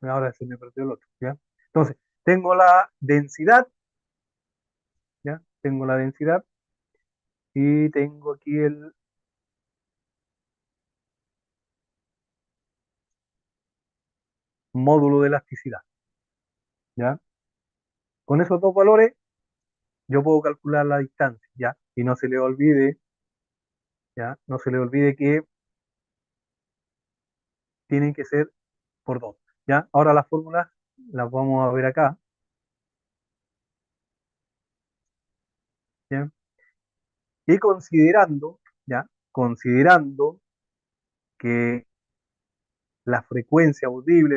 Ahora se me perdió el otro, ¿ya? Entonces, tengo la densidad, ¿ya? Tengo la densidad y tengo aquí el módulo de elasticidad, ¿ya? Con esos dos valores yo puedo calcular la distancia, ¿ya? Y no se le olvide, ¿ya? No se le olvide que tienen que ser por dos, ¿ya? Ahora las fórmulas las vamos a ver acá, ¿ya? Y considerando, ¿ya? Considerando que la frecuencia audible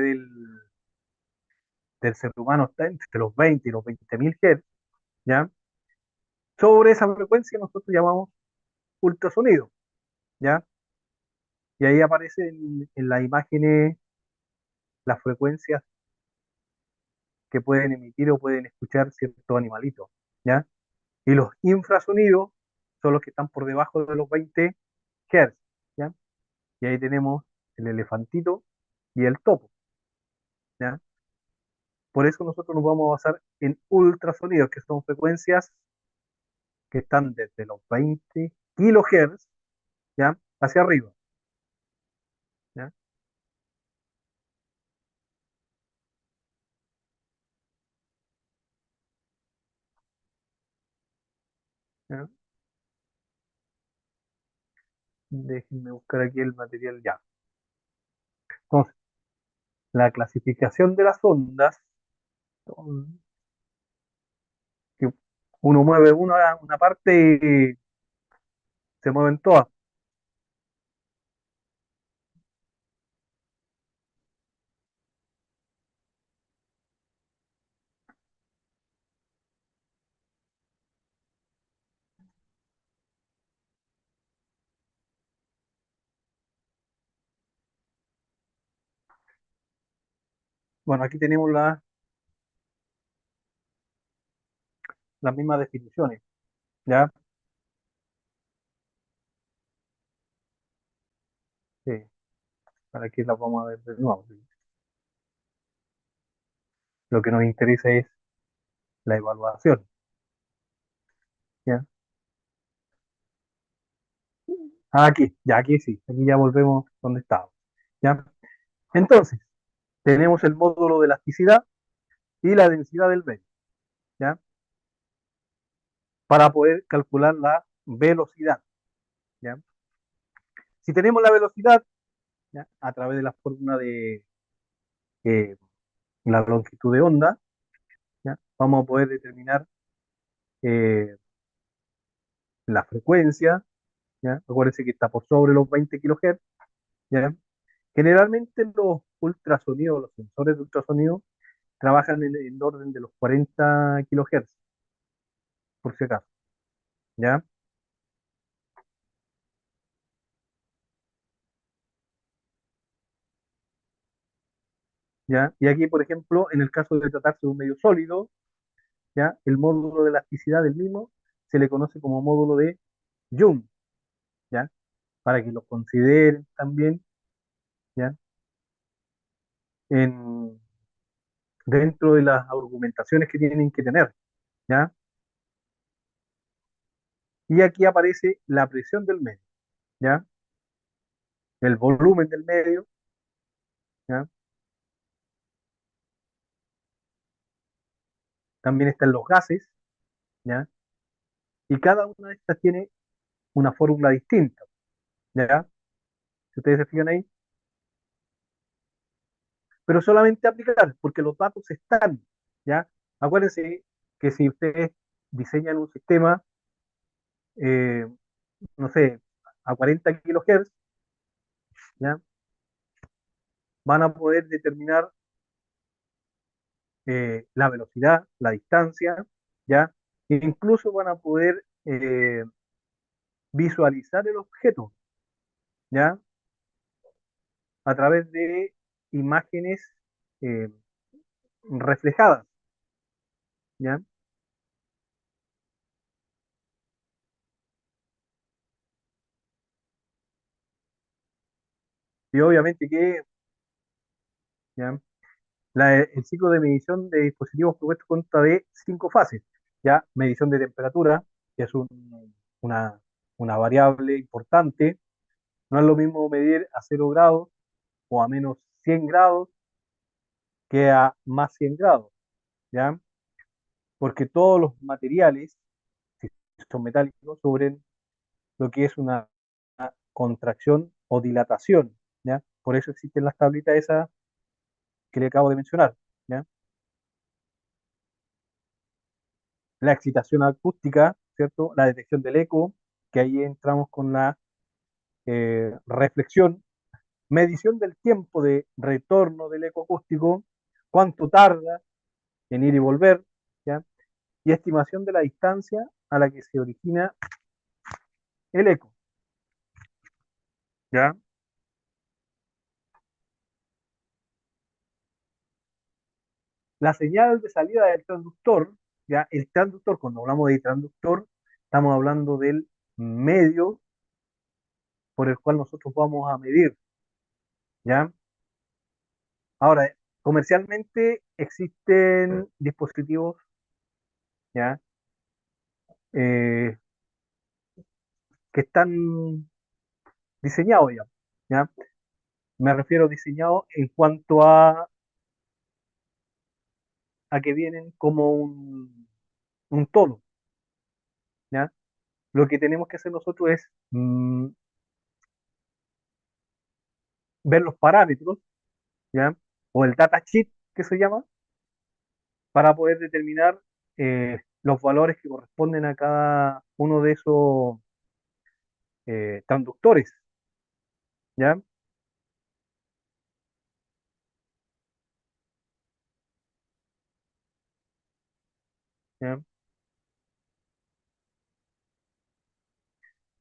del ser humano está entre los 20 y los 20.000 Hz, ¿ya? Sobre esa frecuencia nosotros llamamos ultrasonido, ¿ya? Y ahí aparecen en las imágenes las frecuencias que pueden emitir o pueden escuchar ciertos animalitos, ¿ya? Y los infrasonidos son los que están por debajo de los 20 Hz, ¿ya? Y ahí tenemos el elefantito y el topo, ¿ya? Por eso nosotros nos vamos a basar en ultrasonidos, que son frecuencias que están desde los 20 kilohertz, ¿ya? Hacia arriba, ¿ya? ¿Ya? Déjenme buscar aquí el material ya. Entonces, la clasificación de las ondas, son que uno mueve una parte y se mueven todas. Bueno, aquí tenemos las mismas definiciones, ¿ya? Sí, para aquí las vamos a ver de nuevo. Lo que nos interesa es la evaluación, ¿ya? Aquí, ya aquí sí, aquí ya volvemos donde estábamos, ¿ya? Entonces, tenemos el módulo de elasticidad y la densidad del medio, ¿ya? Para poder calcular la velocidad, ¿ya? Si tenemos la velocidad, ¿ya? A través de la fórmula de eh, la longitud de onda, ¿ya? Vamos a poder determinar eh, la frecuencia, ¿ya? Acuérdense que está por sobre los 20 kHz, ¿ya? Generalmente los ultrasonidos, los sensores de ultrasonido, trabajan en el orden de los 40 kHz, por si acaso, ¿ya? ¿Ya? Y aquí, por ejemplo, en el caso de tratarse de un medio sólido, ¿ya? El módulo de elasticidad del mismo se le conoce como módulo de Young, ¿ya? Para que lo consideren también, ¿ya? En, dentro de las argumentaciones que tienen que tener, ¿ya? Y aquí aparece la presión del medio, ¿ya? El volumen del medio, ¿ya? También están los gases, ¿ya? Y cada una de estas tiene una fórmula distinta, ¿ya? Si ustedes se fijan ahí, pero solamente aplicar, porque los datos están, ¿ya? Acuérdense que si ustedes diseñan un sistema, eh, no sé, a 40 kilohertz, ¿ya? Van a poder determinar la velocidad, la distancia, ¿ya? E incluso van a poder visualizar el objeto, ¿ya? A través de imágenes eh, reflejadas, ¿ya? Y obviamente que, ¿ya? El ciclo de medición de dispositivos propuestos consta de 5 fases, ¿ya? Medición de temperatura, que es una, una variable importante. No es lo mismo medir a 0 grados o a menos 100 grados que a más 100 grados, ¿ya? Porque todos los materiales, si son metálicos, sufren lo que es una contracción o dilatación, ¿ya? Por eso existen las tablitas esas que le acabo de mencionar, ¿ya? La excitación acústica, ¿cierto? La detección del eco, que ahí entramos con la reflexión, medición del tiempo de retorno del eco acústico, cuánto tarda en ir y volver, ¿ya? Y estimación de la distancia a la que se origina el eco, ¿ya? La señal de salida del transductor, ¿ya? El transductor, cuando hablamos de transductor, estamos hablando del medio por el cual nosotros vamos a medir, ¿ya? Ahora, comercialmente existen dispositivos, ¿ya? que están diseñados ya, ¿ya? Me refiero a diseñados en cuanto a que vienen como un todo, ¿ya? Lo que tenemos que hacer nosotros es ver los parámetros, ¿ya? O el datasheet que se llama, para poder determinar los valores que corresponden a cada uno de esos transductores, ¿ya? ¿Ya?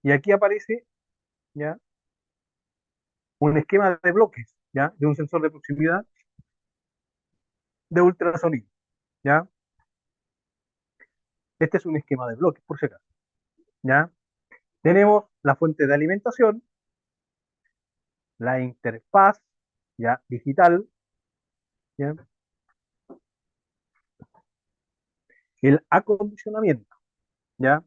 Y aquí aparece, ¿ya? Un esquema de bloques, ¿ya? De un sensor de proximidad de ultrasonido, ¿ya? Este es un esquema de bloques, por si acaso, ¿ya? Tenemos la fuente de alimentación, la interfaz, ¿ya? Digital, ¿ya? El acondicionamiento, ¿ya?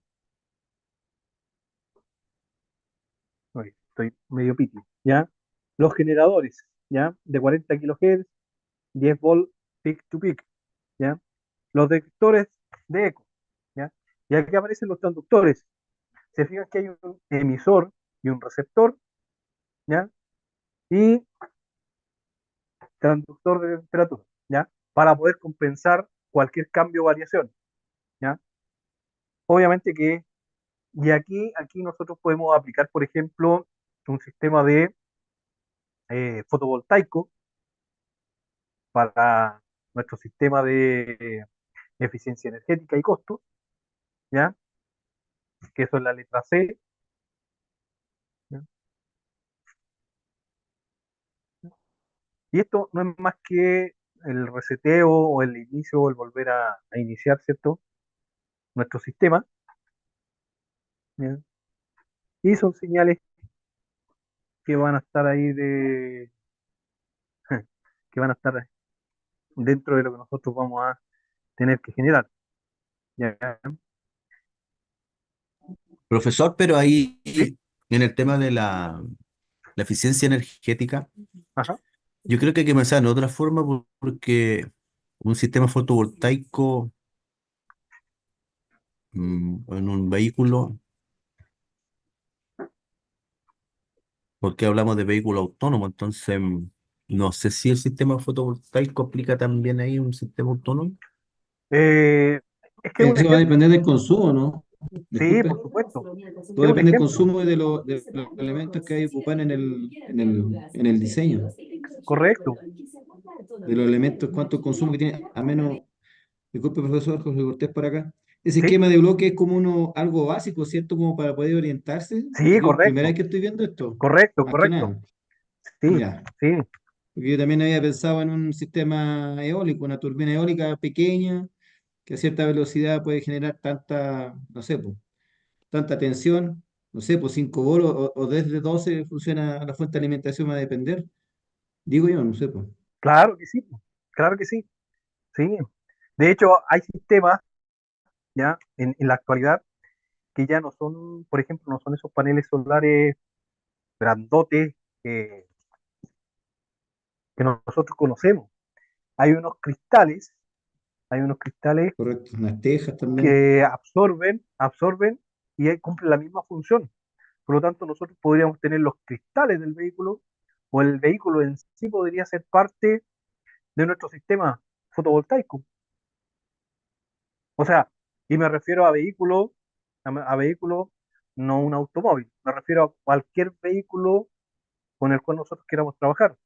Uy, estoy medio piti, ¿ya? Los generadores, ¿ya? De 40 kilohertz, 10 volt peak to peak, ¿ya? Los detectores de eco, ¿ya? Y aquí aparecen los transductores. Se fijan que hay un emisor y un receptor, ¿ya? Y transductor de temperatura, ¿ya? Para poder compensar cualquier cambio o variación, ¿ya? Obviamente que, y aquí nosotros podemos aplicar, por ejemplo, un sistema de fotovoltaico para nuestro sistema de eficiencia energética y costo, ¿ya? Que eso es la letra C, ¿ya? Y esto no es más que el reseteo o el inicio o el volver a iniciar, ¿cierto? Nuestro sistema, ¿ya? Y son señales que van a estar ahí que van a estar dentro de lo que nosotros vamos a tener que generar, ¿ya? Profesor, pero ahí ¿Sí? en el tema de la eficiencia energética, Ajá. yo creo que hay que pensar en otra forma porque un sistema fotovoltaico en un vehículo, porque hablamos de vehículo autónomo, entonces no sé si el sistema fotovoltaico aplica también ahí un sistema autónomo. Eh, es que es un Eso va a ejemplo, depender del consumo, ¿no? sí, Disculpe. por supuesto, Todo es un depende del ejemplo, consumo y de los elementos que hay que ocupar en el diseño. correcto, De los elementos, cuánto consumo que tiene, a menos, disculpe, profesor José Cortés por acá. Ese sí, esquema de bloque es como algo básico, ¿cierto? Como para poder orientarse. sí, Yo primera vez correcto, que estoy viendo esto, correcto, más que correcto, nada. sí, Ya. sí, Porque yo también había pensado en un sistema eólico, una turbina eólica pequeña, que a cierta velocidad puede generar tanta, no sé, po, tanta tensión, no sé, pues 5 bolos o desde 12 funciona la fuente de alimentación, va a depender. Digo yo, no sé, pues. claro que sí, claro que sí, sí. De hecho, hay sistemas ya en la actualidad que ya no son, por ejemplo, no son esos paneles solares grandotes que, que nosotros conocemos. Hay unos cristales, hay unos cristales Correcto. Unas tejas también. que absorben y cumplen la misma función. Por lo tanto, nosotros podríamos tener los cristales del vehículo o el vehículo en sí podría ser parte de nuestro sistema fotovoltaico. O sea, y me refiero a vehículos, a vehículos, no un automóvil, me refiero a cualquier vehículo con el cual nosotros queramos trabajar.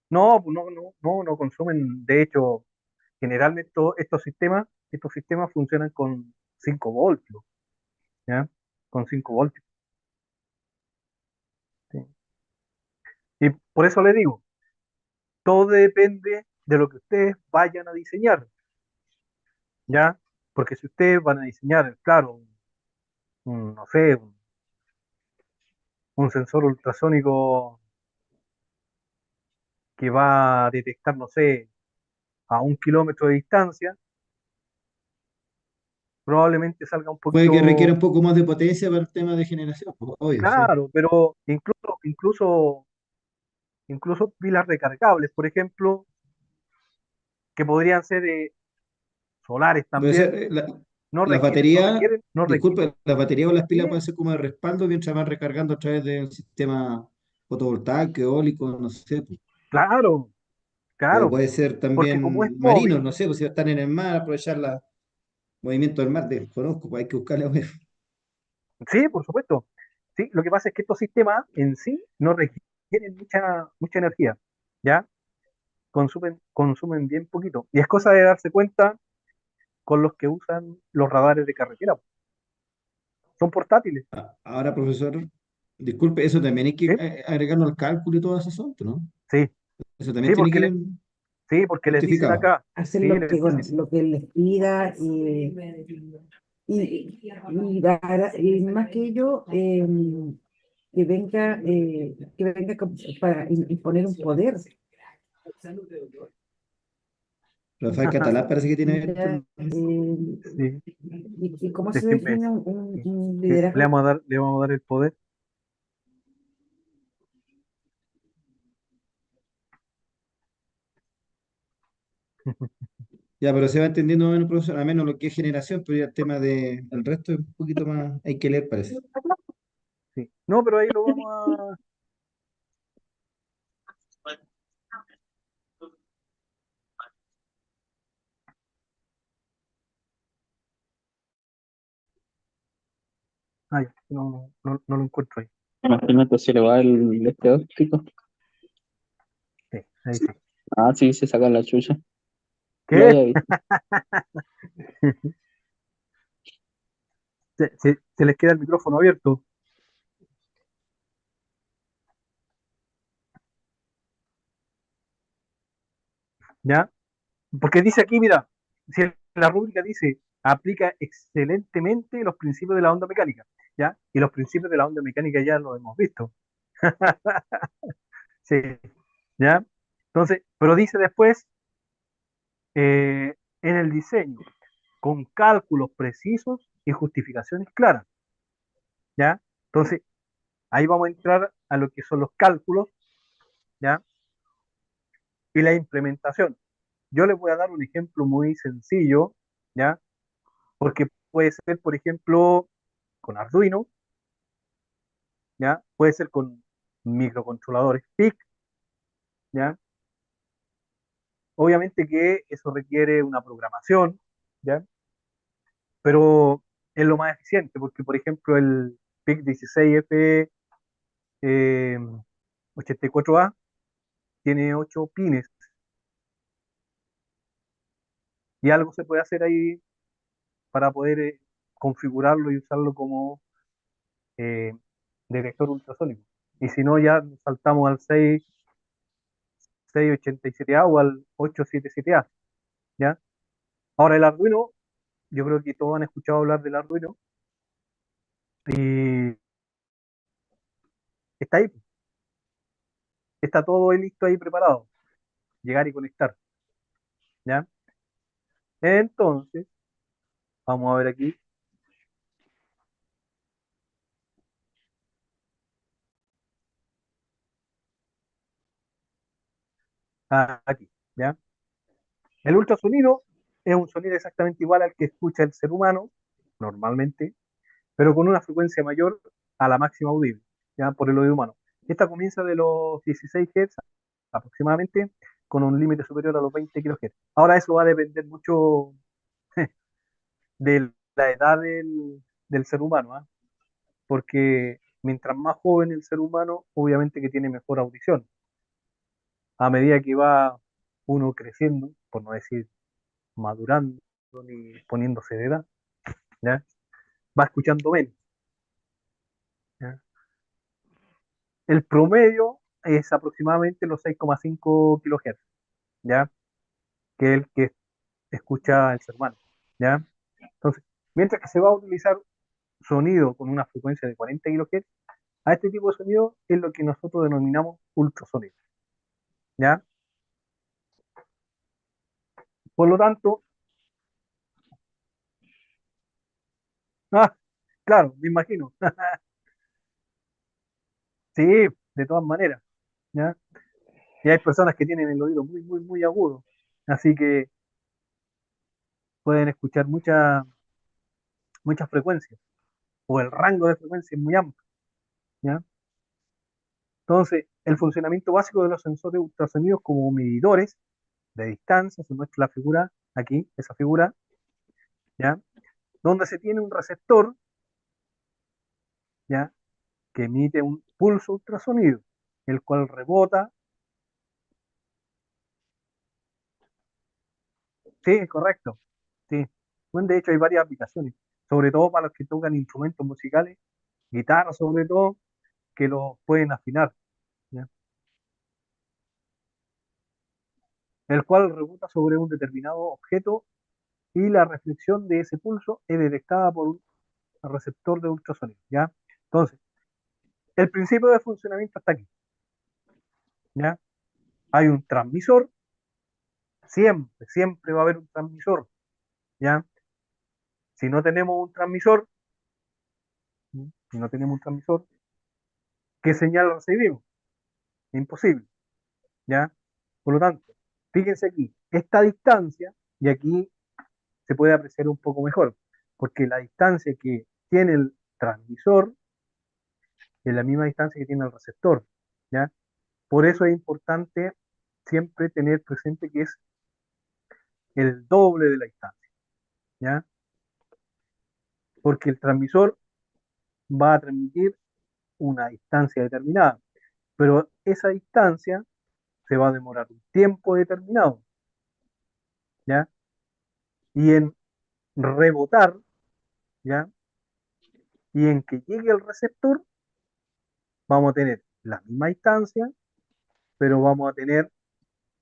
No, pues no consumen, de hecho, generalmente estos sistemas funcionan con 5 voltios, ¿ya? Con 5 voltios. ¿Sí? Y por eso le digo, todo depende de lo que ustedes vayan a diseñar, ¿ya? Porque si ustedes van a diseñar, claro, no sé, un sensor ultrasónico que va a detectar, no sé, a 1 kilómetro de distancia, probablemente salga un Puede que requiera poquito, un poco más de potencia para el tema de generación, pues, obvio, sí. claro, pero incluso pilas recargables, por ejemplo, que podrían ser solares Puede ser, también, las no baterías, requieren, no requieren. disculpa, las baterías o las pilas Sí, pueden ser como de respaldo mientras van recargando a través de un sistema fotovoltaico, eólico, no sé, pues. claro, O claro, puede ser porque como es también marino, móvil, no sé, pues si están en el mar, aprovechar los movimientos del mar, desconozco, pues hay que buscarle a ver. sí, por supuesto. Sí, lo que pasa es que estos sistemas en sí no requieren mucha energía, ¿ya? Consumen bien poquito. Y es cosa de darse cuenta con los que usan los radares de carretera. Son portátiles, Ahora, profesor, disculpe, eso también hay que ¿sí? agregarlo al cálculo y todo ese asunto, ¿no? Sí, Eso también sí, tiene que ir sí, porque les dicen justificado. acá, Hacer sí, lo que, les bueno, dicen, lo que él les pida y más que ello, que venga para imponer un poder. Rafael Catalá parece que tiene abierto Ya, sí, y cómo se déjenme, define un sí, liderazgo. le vamos a dar el poder. Ya, pero se va entendiendo más o menos, profesor, al menos lo que es generación, pero ya el tema de el resto es un poquito más, hay que leer, parece. Sí. No, pero ahí lo vamos a... Ay, no lo encuentro ahí. Imagínate, se le va el este óptico. Sí, ahí sí. Ah, sí, se saca la chucha. Lo ¿Qué? había visto. Se les queda el micrófono abierto, ¿ya? Porque dice aquí, mira, si en la rúbrica dice, aplica excelentemente los principios de la onda mecánica, ¿ya? Y los principios de la onda mecánica ya los hemos visto. Sí, ¿ya? Entonces, pero dice después, en el diseño, con cálculos precisos y justificaciones claras, ¿ya? Entonces, ahí vamos a entrar a lo que son los cálculos, ¿ya? Y la implementación. Yo les voy a dar un ejemplo muy sencillo, ¿ya? Porque puede ser, por ejemplo, con Arduino, ¿ya? Puede ser con microcontroladores PIC, ¿ya? Obviamente que eso requiere una programación, ¿ya? Pero es lo más eficiente, porque, por ejemplo, el PIC 16F 84A tiene 8 pines y algo se puede hacer ahí para poder configurarlo y usarlo como eh, detector ultrasónico. Y si no, ya saltamos al 687A o al 877A, ¿ya? Ahora el Arduino, yo creo que todos han escuchado hablar del Arduino y está ahí, está todo ahí listo ahí preparado, llegar y conectar, ¿ya? Entonces, vamos a ver aquí, aquí, ¿ya? El ultrasonido es un sonido exactamente igual al que escucha el ser humano normalmente, pero con una frecuencia mayor a la máxima audible, ¿ya? Por el oído humano. Esta comienza de los 16 Hz aproximadamente, con un límite superior a los 20 kHz. Ahora eso va a depender mucho de la edad del ser humano, ¿ah? Porque mientras más joven el ser humano, obviamente que tiene mejor audición. A medida que va uno creciendo, por no decir madurando ni poniéndose de edad, ¿ya? Va escuchando menos, ¿ya? El promedio es aproximadamente los 6,5 kHz, ¿ya? Que es el que escucha el ser humano, ¿ya? Entonces, mientras que se va a utilizar sonido con una frecuencia de 40 kHz, a este tipo de sonido es lo que nosotros denominamos ultrasonido, ¿ya? Por lo tanto, Ah, claro, me imagino. Sí, de todas maneras, ¿ya? Y hay personas que tienen el oído muy, muy, muy agudo, así que pueden escuchar muchas frecuencias, o el rango de frecuencia es muy amplio, ¿ya? Entonces, el funcionamiento básico de los sensores ultrasonidos como medidores de distancia, se muestra la figura aquí, esa figura, ¿ya? Donde se tiene un receptor, ¿ya? Que emite un pulso ultrasonido, el cual rebota. Sí, correcto. Sí. Bueno, de hecho hay varias aplicaciones, sobre todo para los que tocan instrumentos musicales, guitarra sobre todo, que los pueden afinar, ¿ya? El cual rebota sobre un determinado objeto y la reflexión de ese pulso es detectada por un receptor de ultrasonido, ¿ya? Entonces, el principio de funcionamiento está aquí, ¿ya? Hay un transmisor, siempre, siempre va a haber un transmisor, ¿ya? Si no tenemos un transmisor, ¿sí? Si no tenemos un transmisor, ¿qué señal recibimos? Imposible, ¿ya? Por lo tanto, fíjense aquí, esta distancia, y aquí se puede apreciar un poco mejor, porque la distancia que tiene el transmisor es la misma distancia que tiene el receptor, ¿ya? Por eso es importante siempre tener presente que es el doble de la distancia, ¿ya? Porque el transmisor va a transmitir una distancia determinada, pero esa distancia se va a demorar un tiempo determinado, ¿ya? Y en rebotar, ¿ya? Y en que llegue el receptor, vamos a tener la misma distancia, pero vamos a tener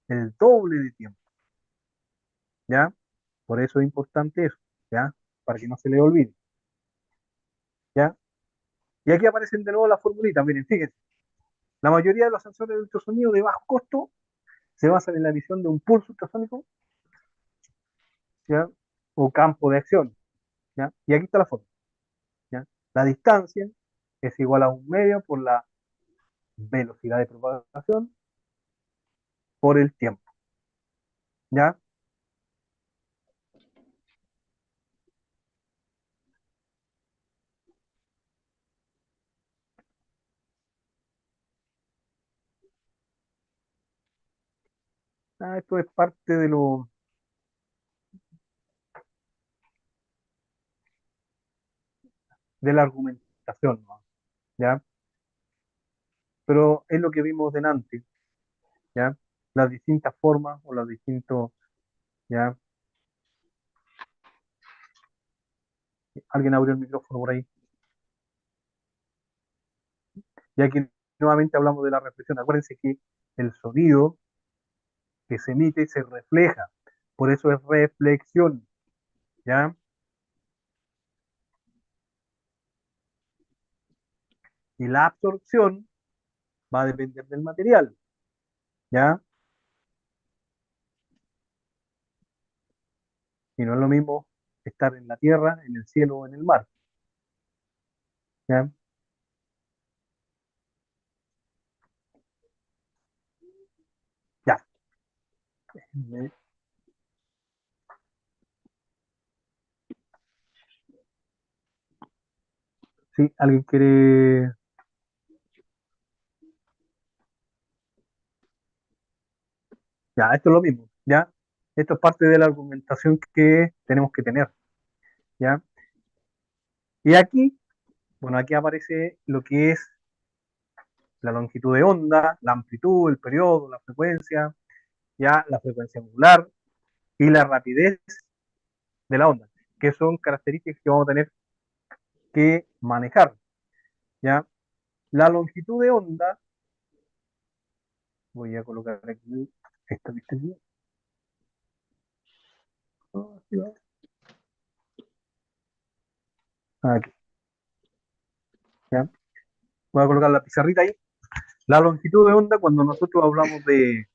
el doble de tiempo, ¿ya? Por eso es importante eso, ¿ya? Para que no se le olvide, ¿ya? Y aquí aparecen de nuevo las formulitas, miren, fíjense, la mayoría de los sensores de ultrasonido de bajo costo se basan en la emisión de un pulso ultrasónico, ¿ya? O campo de acción, ¿ya? Y aquí está la forma, ¿ya? La distancia es igual a un medio por la velocidad de propagación por el tiempo, ¿ya? Ah, esto es parte de la argumentación, ¿no? ¿Ya? Pero es lo que vimos delante, ¿ya? Las distintas formas o los distintos, ¿ya? Alguien abrió el micrófono por ahí. Y aquí nuevamente hablamos de la reflexión. Acuérdense que el sonido que se emite se refleja. Por eso es reflexión, ¿ya? Y la absorción va a depender del material, ¿ya? Y no es lo mismo estar en la tierra, en el cielo o en el mar, ¿ya? Ya. Sí, alguien quiere. Ya, esto es lo mismo, ¿ya? Esto es parte de la argumentación que tenemos que tener, ¿ya? Y aquí, bueno, aquí aparece lo que es la longitud de onda, la amplitud, el periodo, la frecuencia, ya la frecuencia angular y la rapidez de la onda, que son características que vamos a tener que manejar, ¿ya? La longitud de onda, voy a colocar aquí, esta vista aquí, aquí, ¿ya? Voy a colocar la pizarrita ahí. La longitud de onda, cuando nosotros hablamos de,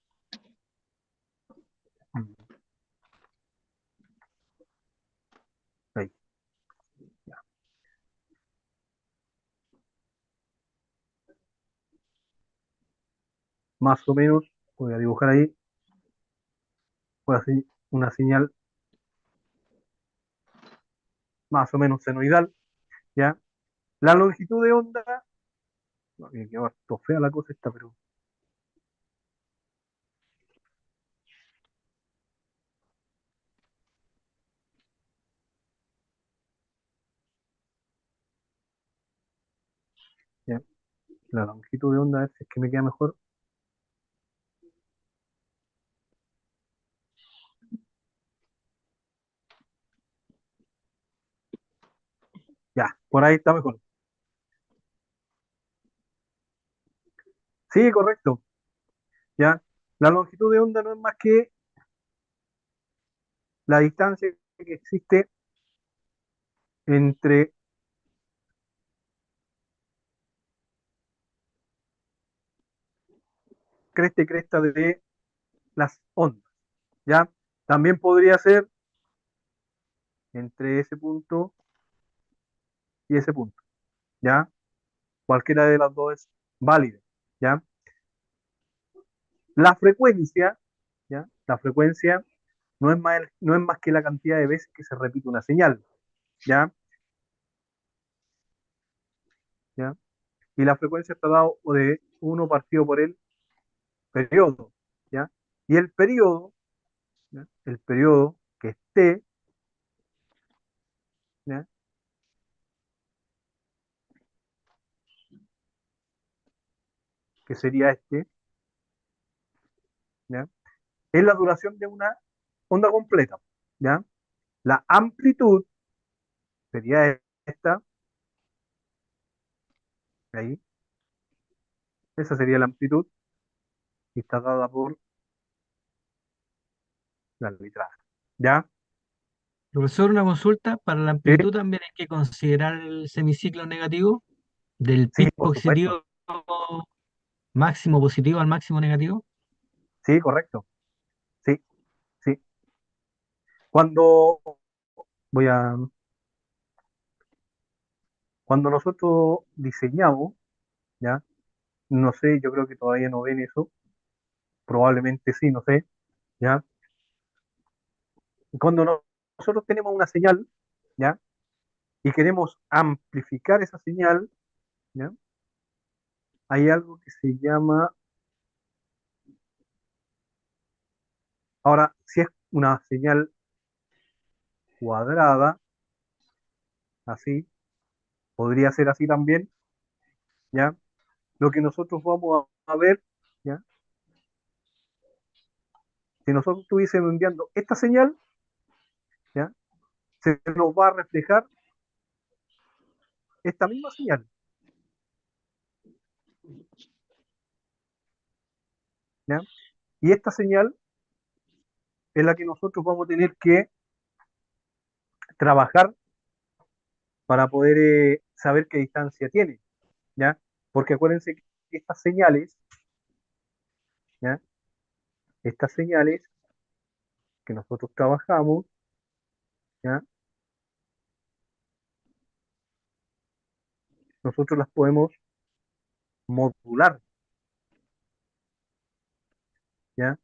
ahí, más o menos, voy a dibujar ahí, voy a hacer una señal más o menos senoidal, ¿ya? La longitud de onda, no, me quedó harto fea la cosa esta, pero ya, la longitud de onda, a ver si es que me queda mejor. Ya, por ahí está mejor. Sí, correcto, ya. La longitud de onda no es más que la distancia que existe entre cresta y cresta de las ondas, ¿ya? También podría ser entre ese punto y ese punto, ¿ya? Cualquiera de las dos es válida, ¿ya? La frecuencia, ¿ya? La frecuencia no es más que la cantidad de veces que se repite una señal, ¿ya? ¿Ya? Y la frecuencia está dado de uno partido por el periodo, ¿ya? Y el periodo, ¿ya? El periodo que esté, ¿ya? Que sería este, ¿ya? Es la duración de una onda completa, ¿ya? La amplitud sería esta, ahí, esa sería la amplitud y está dada por la arbitraje, ¿ya? Profesor, una consulta. Para la Sí, amplitud también hay que considerar el semiciclo negativo, del sí, pico por supuesto, positivo máximo positivo al máximo negativo. sí, correcto, sí, sí. Cuando voy a, cuando nosotros diseñamos, ¿ya? No sé, yo creo que todavía no ven eso, probablemente sí, no sé, ¿ya? Cuando nosotros tenemos una señal, ¿ya? Y queremos amplificar esa señal, ¿ya? Hay algo que se llama, ahora, si es una señal cuadrada, así, podría ser así también, ¿ya? Lo que nosotros vamos a ver, ¿ya? Si nosotros estuviésemos enviando esta señal, ¿ya? Se nos va a reflejar esta misma señal, ¿ya? Y esta señal es la que nosotros vamos a tener que trabajar para poder saber qué distancia tiene, ¿ya? Porque acuérdense que estas señales, ¿ya? Estas señales que nosotros trabajamos, ¿ya? Nosotros las podemos modular, ¿ya?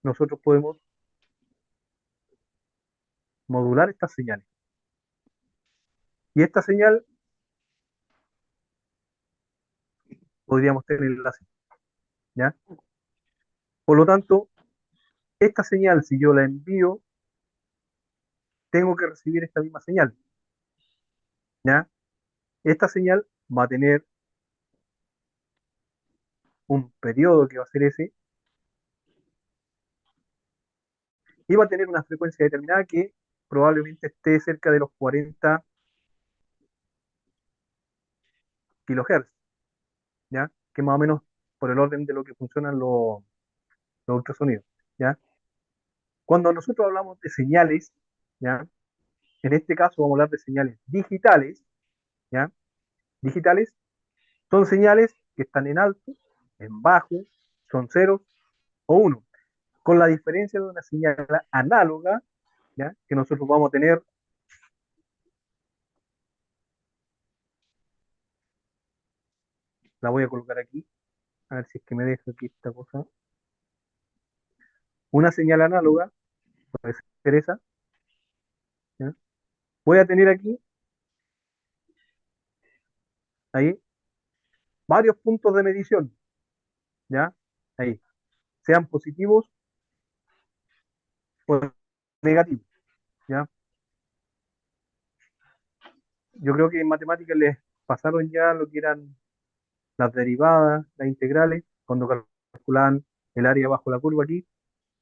Nosotros podemos modular estas señales. Y esta señal podríamos tenerla así, ¿ya? Por lo tanto, esta señal, si yo la envío, tengo que recibir esta misma señal, ¿ya? Esta señal va a tener un periodo que va a ser ese y va a tener una frecuencia determinada que probablemente esté cerca de los 40 kilohertz, ¿ya? Que más o menos por el orden de lo que funcionan los ultrasonidos, ¿ya? Cuando nosotros hablamos de señales, ¿ya? En este caso vamos a hablar de señales digitales, ¿ya? Digitales son señales que están en alto, en bajo, son ceros o uno, con la diferencia de una señal análoga, ¿ya? Que nosotros vamos a tener la voy a colocar aquí, a ver si es que me deja aquí esta cosa. Una señal análoga, puede ser esa, ¿ya? Voy a tener aquí, ahí, varios puntos de medición, ¿ya? Ahí, sean positivos o negativos, ¿ya? Yo creo que en matemáticas les pasaron ya lo que eran las derivadas, las integrales, cuando calculaban el área bajo la curva aquí,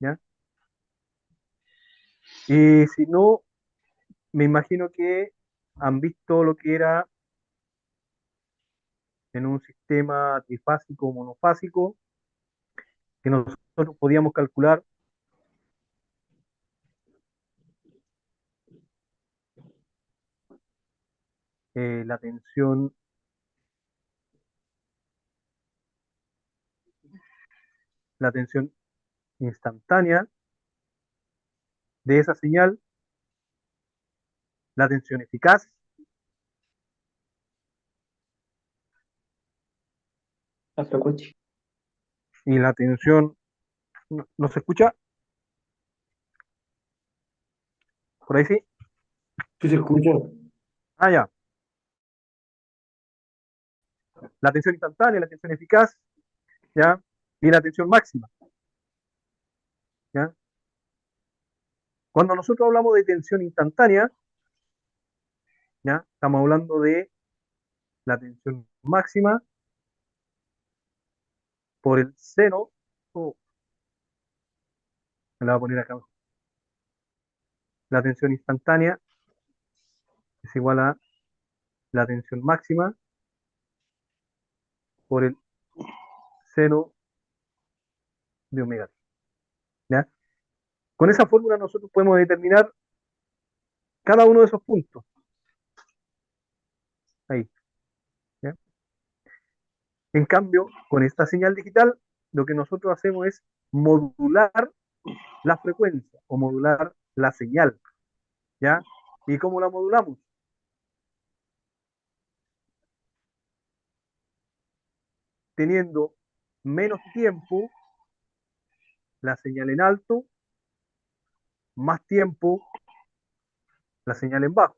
¿ya? Y si no, me imagino que han visto lo que era en un sistema trifásico o monofásico, que nosotros podíamos calcular la tensión instantánea de esa señal, la tensión eficaz La frecuencia. y la tensión, ¿no se escucha? Por ahí sí. Sí se escucha. Ah, ya. La tensión instantánea, la tensión eficaz, ¿ya? Y la tensión máxima, ¿ya? Cuando nosotros hablamos de tensión instantánea, ¿ya? Estamos hablando de la tensión máxima por el seno, o me la voy a poner acá abajo. La tensión instantánea es igual a la tensión máxima por el seno de omega t, ¿ya? Con esa fórmula nosotros podemos determinar cada uno de esos puntos. Ahí, ¿ya? En cambio, con esta señal digital, lo que nosotros hacemos es modular la frecuencia o modular la señal, ¿ya? ¿Y cómo la modulamos? Teniendo menos tiempo la señal en alto, más tiempo la señal en bajo.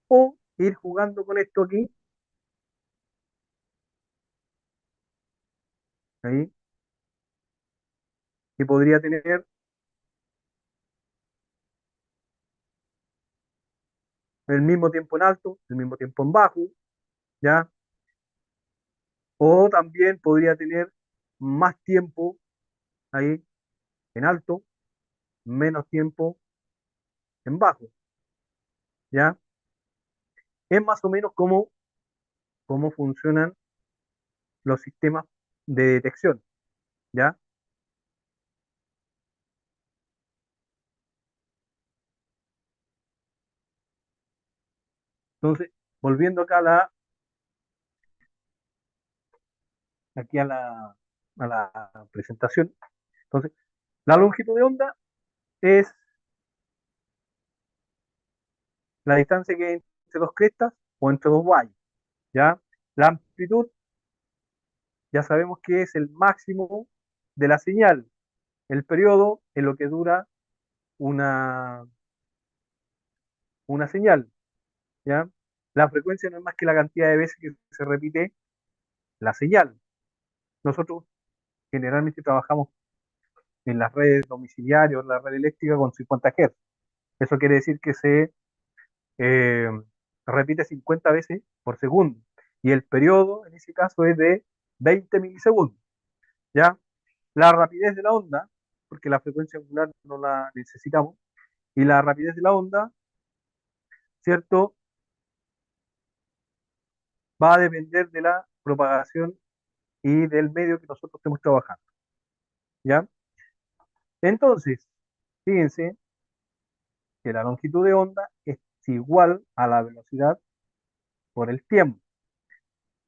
O ir jugando con esto aquí, ahí, que podría tener el mismo tiempo en alto, el mismo tiempo en bajo, ¿ya? O también podría tener más tiempo ahí en alto, menos tiempo en bajo, ¿ya? Es más o menos cómo funcionan los sistemas de detección, ¿ya? Entonces, volviendo acá aquí a la presentación, entonces, la longitud de onda es la distancia que hay entre dos crestas o entre dos valles, ¿ya? La amplitud, ya sabemos que es el máximo de la señal. El periodo es lo que dura una, una señal, ¿ya? La frecuencia no es más que la cantidad de veces que se repite la señal. Nosotros generalmente trabajamos en las redes domiciliarias, en la red eléctrica con 50 Hz. Eso quiere decir que se eh, repite 50 veces por segundo. Y el periodo, en ese caso, es de 20 milisegundos, ¿ya? La rapidez de la onda, porque la frecuencia angular no la necesitamos, y la rapidez de la onda, ¿cierto? Va a depender de la propagación y del medio que nosotros estemos trabajando, ¿ya? Entonces, fíjense que la longitud de onda es igual a la velocidad por el tiempo.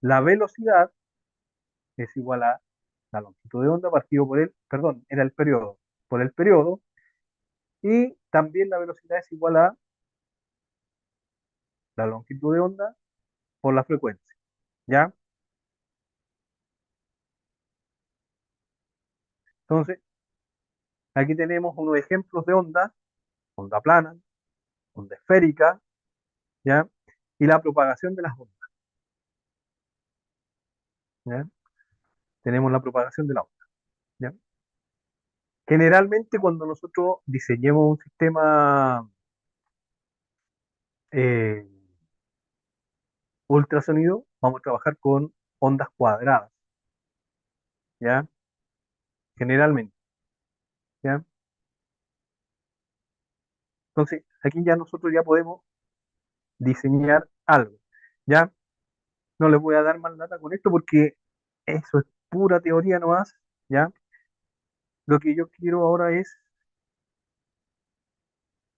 La velocidad es igual a la longitud de onda partido por el, perdón, era el periodo, por el periodo, y también la velocidad es igual a la longitud de onda por la frecuencia, ¿ya? Entonces, aquí tenemos unos ejemplos de onda plana, onda esférica, ¿ya? Y la propagación de las ondas, ¿ya? Tenemos la propagación de la onda, ¿ya? Generalmente cuando nosotros diseñemos un sistema eh, ultrasonido, vamos a trabajar con ondas cuadradas, ¿ya? Generalmente, ¿ya? Entonces, aquí ya nosotros ya podemos diseñar algo, ¿ya? No les voy a dar más lata con esto porque eso es pura teoría nomás, ¿ya? Lo que yo quiero ahora es,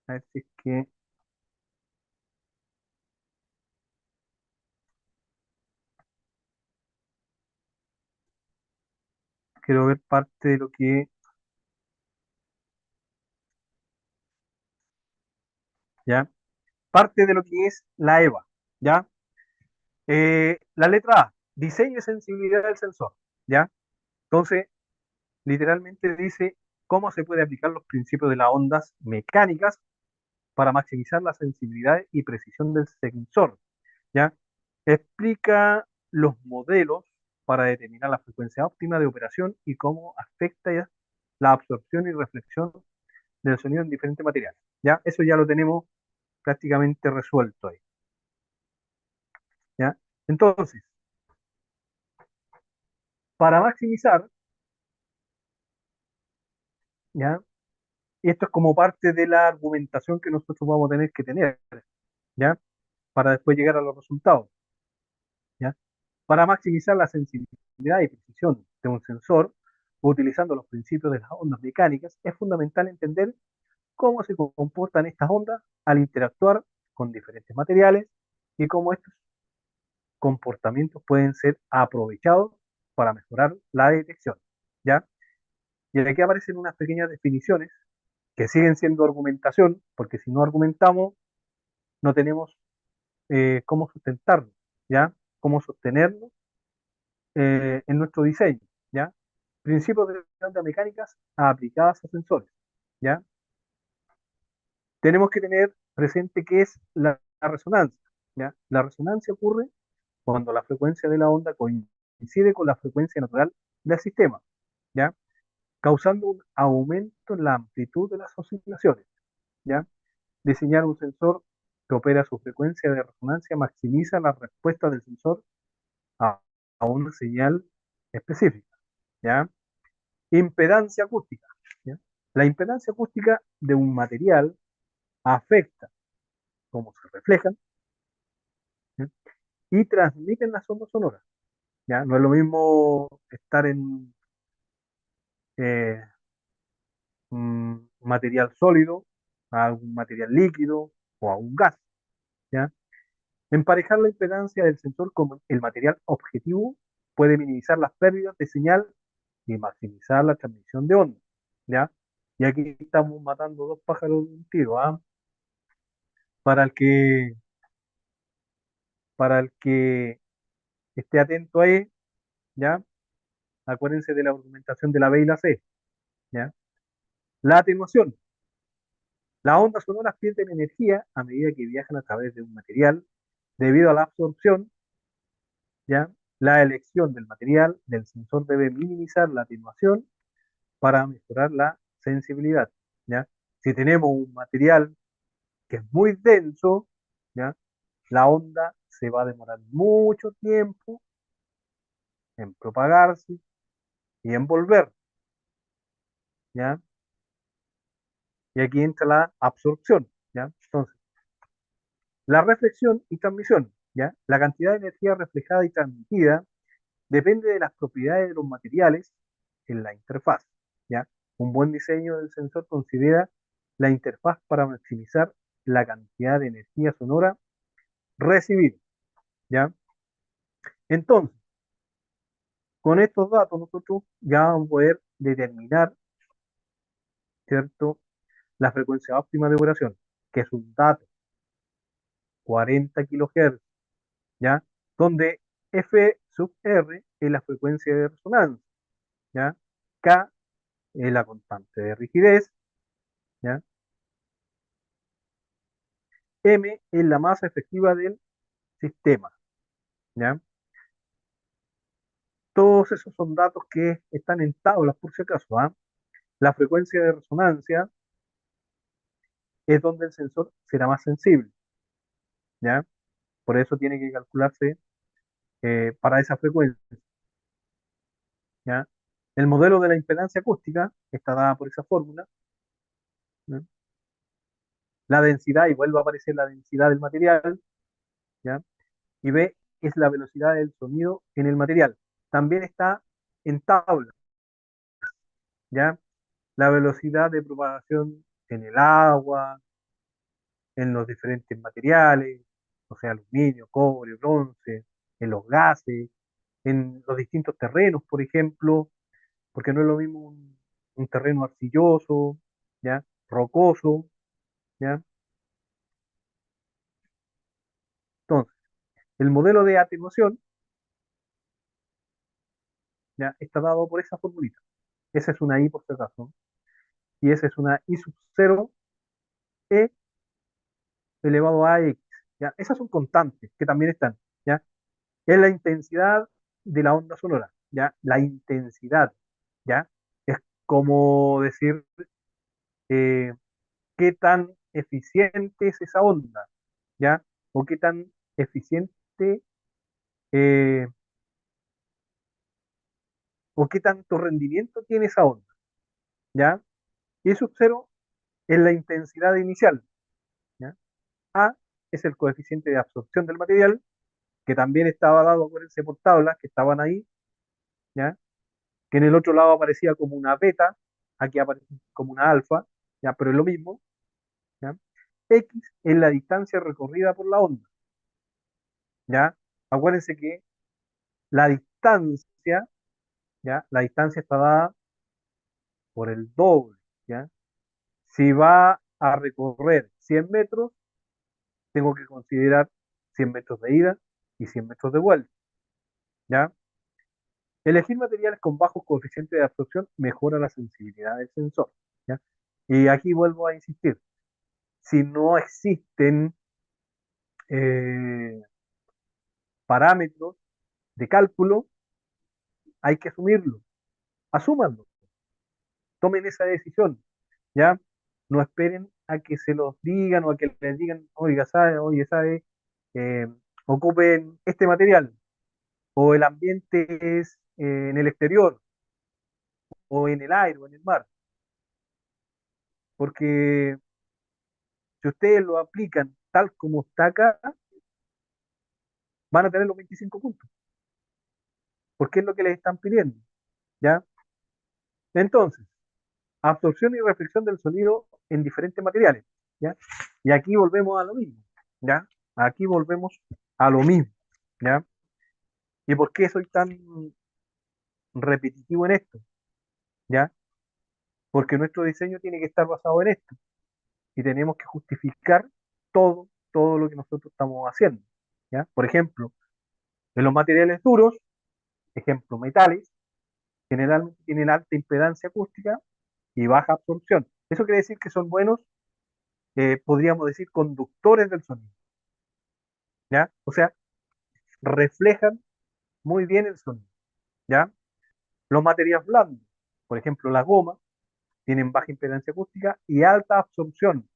a ver si es que quiero ver parte de lo que, ¿ya? Parte de lo que es la EVA, ¿ya? La letra A, diseño y sensibilidad del sensor, ¿ya? Entonces, literalmente dice cómo se puede aplicar los principios de las ondas mecánicas para maximizar la sensibilidad y precisión del sensor, ¿ya? Explica los modelos para determinar la frecuencia óptima de operación y cómo afecta ya la absorción y reflexión del sonido en diferentes materiales, ¿ya? Eso ya lo tenemos prácticamente resuelto ahí, ¿ya? Entonces, para maximizar, ¿ya? Y esto es como parte de la argumentación que nosotros vamos a tener que tener, ¿ya? Para después llegar a los resultados, ¿ya? Para maximizar la sensibilidad y precisión de un sensor, utilizando los principios de las ondas mecánicas, es fundamental entender cómo se comportan estas ondas al interactuar con diferentes materiales y cómo estos comportamientos pueden ser aprovechados para mejorar la detección, ¿ya? Y aquí aparecen unas pequeñas definiciones que siguen siendo argumentación, porque si no argumentamos, no tenemos cómo sustentarlo, ¿ya? Cómo sostenerlo en nuestro diseño, ¿ya? Principios de ondas mecánicas aplicadas a sensores, ¿ya? Tenemos que tener presente qué es la resonancia, ¿ya? La resonancia ocurre cuando la frecuencia de la onda coincide con la frecuencia natural del sistema, ¿ya? Causando un aumento en la amplitud de las oscilaciones, ¿ya? Diseñar un sensor que opera a su frecuencia de resonancia maximiza la respuesta del sensor a, a una señal específica, ¿ya? Impedancia acústica, ¿ya? La impedancia acústica de un material afecta cómo se reflejan, ¿ya? Y transmiten las ondas sonoras, ¿ya? No es lo mismo estar en material sólido a un material líquido o a un gas, ¿ya? Emparejar la impedancia del sensor con el material objetivo puede minimizar las pérdidas de señal y maximizar la transmisión de ondas, ¿ya? Y aquí estamos matando dos pájaros de un tiro, ¿ah? Para el que, para el que esté atento ahí, ¿ya? Acuérdense de la argumentación de la B y la C, ¿ya? La atenuación. Las ondas sonoras pierden energía a medida que viajan a través de un material debido a la absorción, ¿ya? La elección del material del sensor debe minimizar la atenuación para mejorar la sensibilidad, ¿ya? Si tenemos un material que es muy denso, ¿ya? La onda se va a demorar mucho tiempo en propagarse y en volver, ¿ya? Y aquí entra la absorción, ¿ya? Entonces, la reflexión y transmisión, ¿ya? La cantidad de energía reflejada y transmitida depende de las propiedades de los materiales en la interfaz, ¿ya? Un buen diseño del sensor considera la interfaz para maximizar la cantidad de energía sonora recibida, ¿ya? Entonces, con estos datos nosotros ya vamos a poder determinar, ¿cierto? La frecuencia óptima de operación, que es un dato, 40 kilohertz, ¿ya? Donde F sub R es la frecuencia de resonancia, ¿ya? K es la constante de rigidez, ¿ya? M es la masa efectiva del sistema, ¿ya? Todos esos son datos que están en tablas, por si acaso, ¿ah? La frecuencia de resonancia es donde el sensor será más sensible, ¿ya? Por eso tiene que calcularse para esa frecuencia, ¿ya? El modelo de la impedancia acústica está dada por esa fórmula, ¿ya? La densidad, y vuelve a aparecer la densidad del material, ¿ya? Y B es la velocidad del sonido en el material. También está en tabla, ¿ya? La velocidad de propagación en el agua, en los diferentes materiales, o sea, aluminio, cobre, bronce, en los gases, en los distintos terrenos, por ejemplo, porque no es lo mismo un terreno arcilloso, ¿ya? Rocoso, ¿ya? Entonces, el modelo de atenuación, ¿ya? Está dado por esa formulita. Esa es una I por si acaso, y esa es una I sub 0 E elevado a X, ¿ya? Esas son constantes que también están, ¿ya? Es la intensidad de la onda sonora, ¿ya? La intensidad, ¿ya? Es como decir eh, qué tan eficiente es esa onda, ¿ya? O qué tan eficiente eh, o qué tanto rendimiento tiene esa onda, ¿ya? Y sub 0 es la intensidad inicial, ¿ya? A es el coeficiente de absorción del material, que también estaba dado, acuérdense, por tablas que estaban ahí, ¿ya? Que en el otro lado aparecía como una beta, aquí aparece como una alfa, ¿ya? Pero es lo mismo, ¿ya? X es la distancia recorrida por la onda, ¿ya? Acuérdense que la distancia, ¿ya? La distancia está dada por el doble, ¿ya? Si va a recorrer 100 metros, tengo que considerar 100 metros de ida y 100 metros de vuelta, ¿ya? Elegir materiales con bajos coeficientes de absorción mejora la sensibilidad del sensor, ¿ya? Y aquí vuelvo a insistir, si no existen eh, parámetros de cálculo, hay que asumirlo, asúmanlo, tomen esa decisión, ¿ya? No esperen a que se los digan o a que les digan, oye, sabe, eh, ocupen este material, o el ambiente es en el exterior, o en el aire, o en el mar, porque si ustedes lo aplican tal como está acá, van a tener los 25 puntos, porque es lo que les están pidiendo, ¿ya? Entonces, absorción y reflexión del sonido en diferentes materiales, ¿ya? Y aquí volvemos a lo mismo, ¿ya? Aquí volvemos a lo mismo, ¿ya? ¿Y por qué soy tan repetitivo en esto? ¿Ya? Porque nuestro diseño tiene que estar basado en esto y tenemos que justificar todo lo que nosotros estamos haciendo, ¿ya? Por ejemplo, en los materiales duros, ejemplo, metales, generalmente tienen alta impedancia acústica y baja absorción. Eso quiere decir que son buenos, podríamos decir, conductores del sonido, ¿ya? O sea, reflejan muy bien el sonido, ¿ya? Los materiales blandos, por ejemplo, la goma, tienen baja impedancia acústica y alta absorción,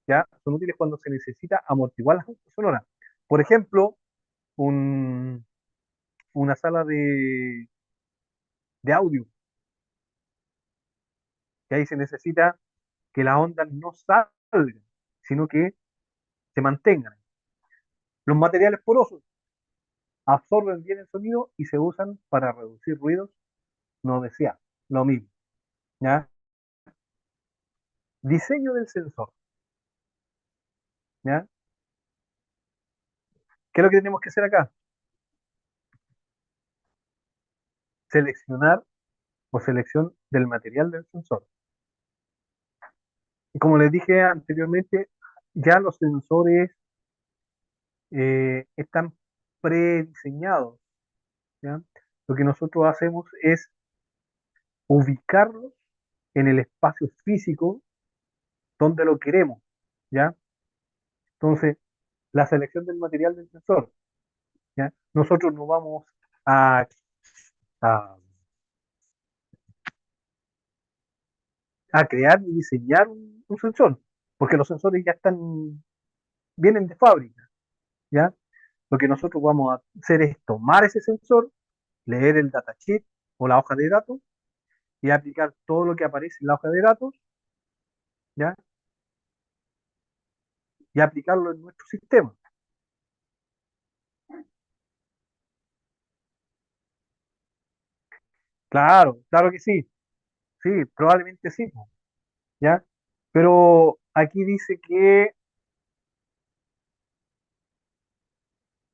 ¿ya? Son útiles cuando se necesita amortiguar las ondas sonoras. Por ejemplo, un, una sala de audio, que ahí se necesita que las ondas no salgan, sino que se mantengan. Los materiales porosos absorben bien el sonido y se usan para reducir ruidos no deseados. Lo mismo, ¿ya? Diseño del sensor, ¿ya? ¿Qué es lo que tenemos que hacer acá? Seleccionar o selección del material del sensor. Y como les dije anteriormente, ya los sensores están prediseñados, ¿ya? Lo que nosotros hacemos es ubicarlos en el espacio físico donde lo queremos, ¿ya? Entonces, la selección del material del sensor, ¿ya? Nosotros no vamos a, a, a crear y diseñar un sensor, porque los sensores ya vienen de fábrica, ¿ya? Lo que nosotros vamos a hacer es tomar ese sensor, leer el datasheet o la hoja de datos y aplicar todo lo que aparece en la hoja de datos, ¿ya? Y aplicarlo en nuestro sistema. Claro, claro que sí, sí, probablemente sí, ¿ya? Pero aquí dice que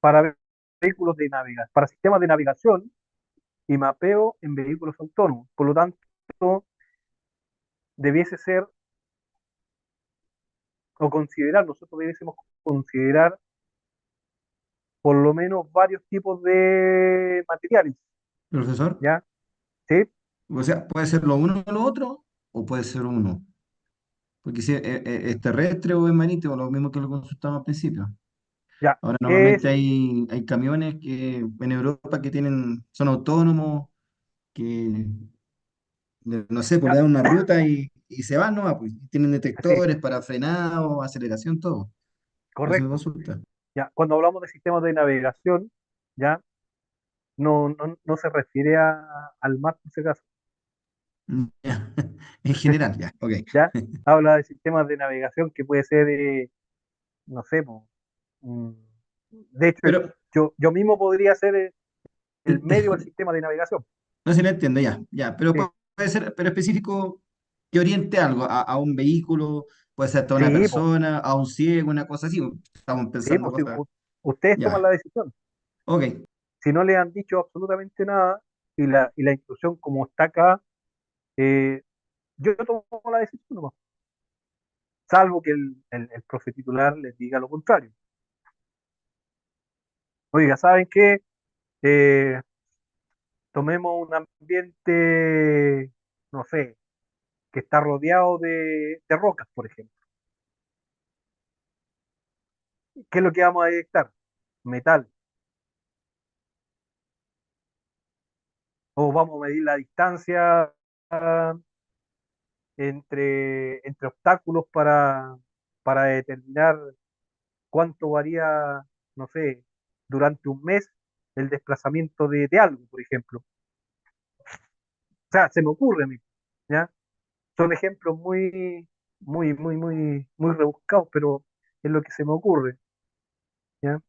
para vehículos de navegación, para sistemas de navegación y mapeo en vehículos autónomos. Por lo tanto, debiese ser o considerar, nosotros debiésemos considerar por lo menos varios tipos de materiales, Profesor, ¿ya? ¿Sí? o sea, puede ser lo uno o lo otro, o puede ser uno. Porque si es terrestre o es marítimo, lo mismo que lo consultamos al principio. Ya. Ahora Es, normalmente hay camiones que en Europa que son autónomos, que no sé, pues le ya, dan una ruta y se van nomás, pues. Tienen sí, detectores para frenado, aceleración, todo. Por eso me correcto. consulta. Ya. Cuando hablamos de sistemas de navegación, ¿ya? No se refiere al mar, en ese caso, Ya. En general, ya, ok. ¿ya? Habla de sistemas de navegación que puede ser, no sé, po, mm, de hecho, Pero, yo mismo podría ser el medio del sistema de navegación. no sé si lo entiendo, ya, ya. Pero Sí, puede ser, pero específico que oriente algo a un vehículo, puede ser a una sí, po, persona, a un ciego, una cosa así. Estamos sí, pensando po, sí, cosas. ustedes toman la Ya, decisión. ok. Si no le han dicho absolutamente nada y la instrucción como está acá, eh, yo tomo la decisión nomás, salvo que el profe titular les diga lo contrario. Oiga, ¿saben qué? Eh, Tomemos un ambiente, no sé, que está rodeado de rocas, por ejemplo. ¿Qué es lo que vamos a detectar? Metal. O vamos a medir la distancia entre obstáculos para determinar cuánto varía, no sé, durante un mes el desplazamiento de algo, por ejemplo. O sea, se me ocurre a mí, ¿ya? Son ejemplos muy rebuscados, pero es lo que se me ocurre, ¿ya?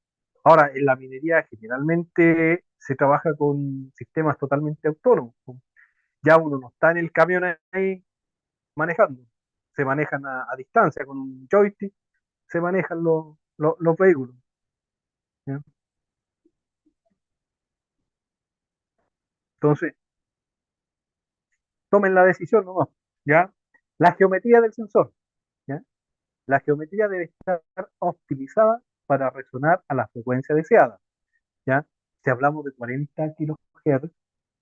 Ahora, en la minería generalmente se trabaja con sistemas totalmente autónomos. Ya uno no está en el camión ahí manejando, se manejan a distancia con un joystick, se manejan los vehículos, ¿ya? Entonces, tomen la decisión nomás, ¿ya? La geometría del sensor, ¿ya? La geometría debe estar optimizada para resonar a la frecuencia deseada, ¿ya? Si hablamos de 40 kHz,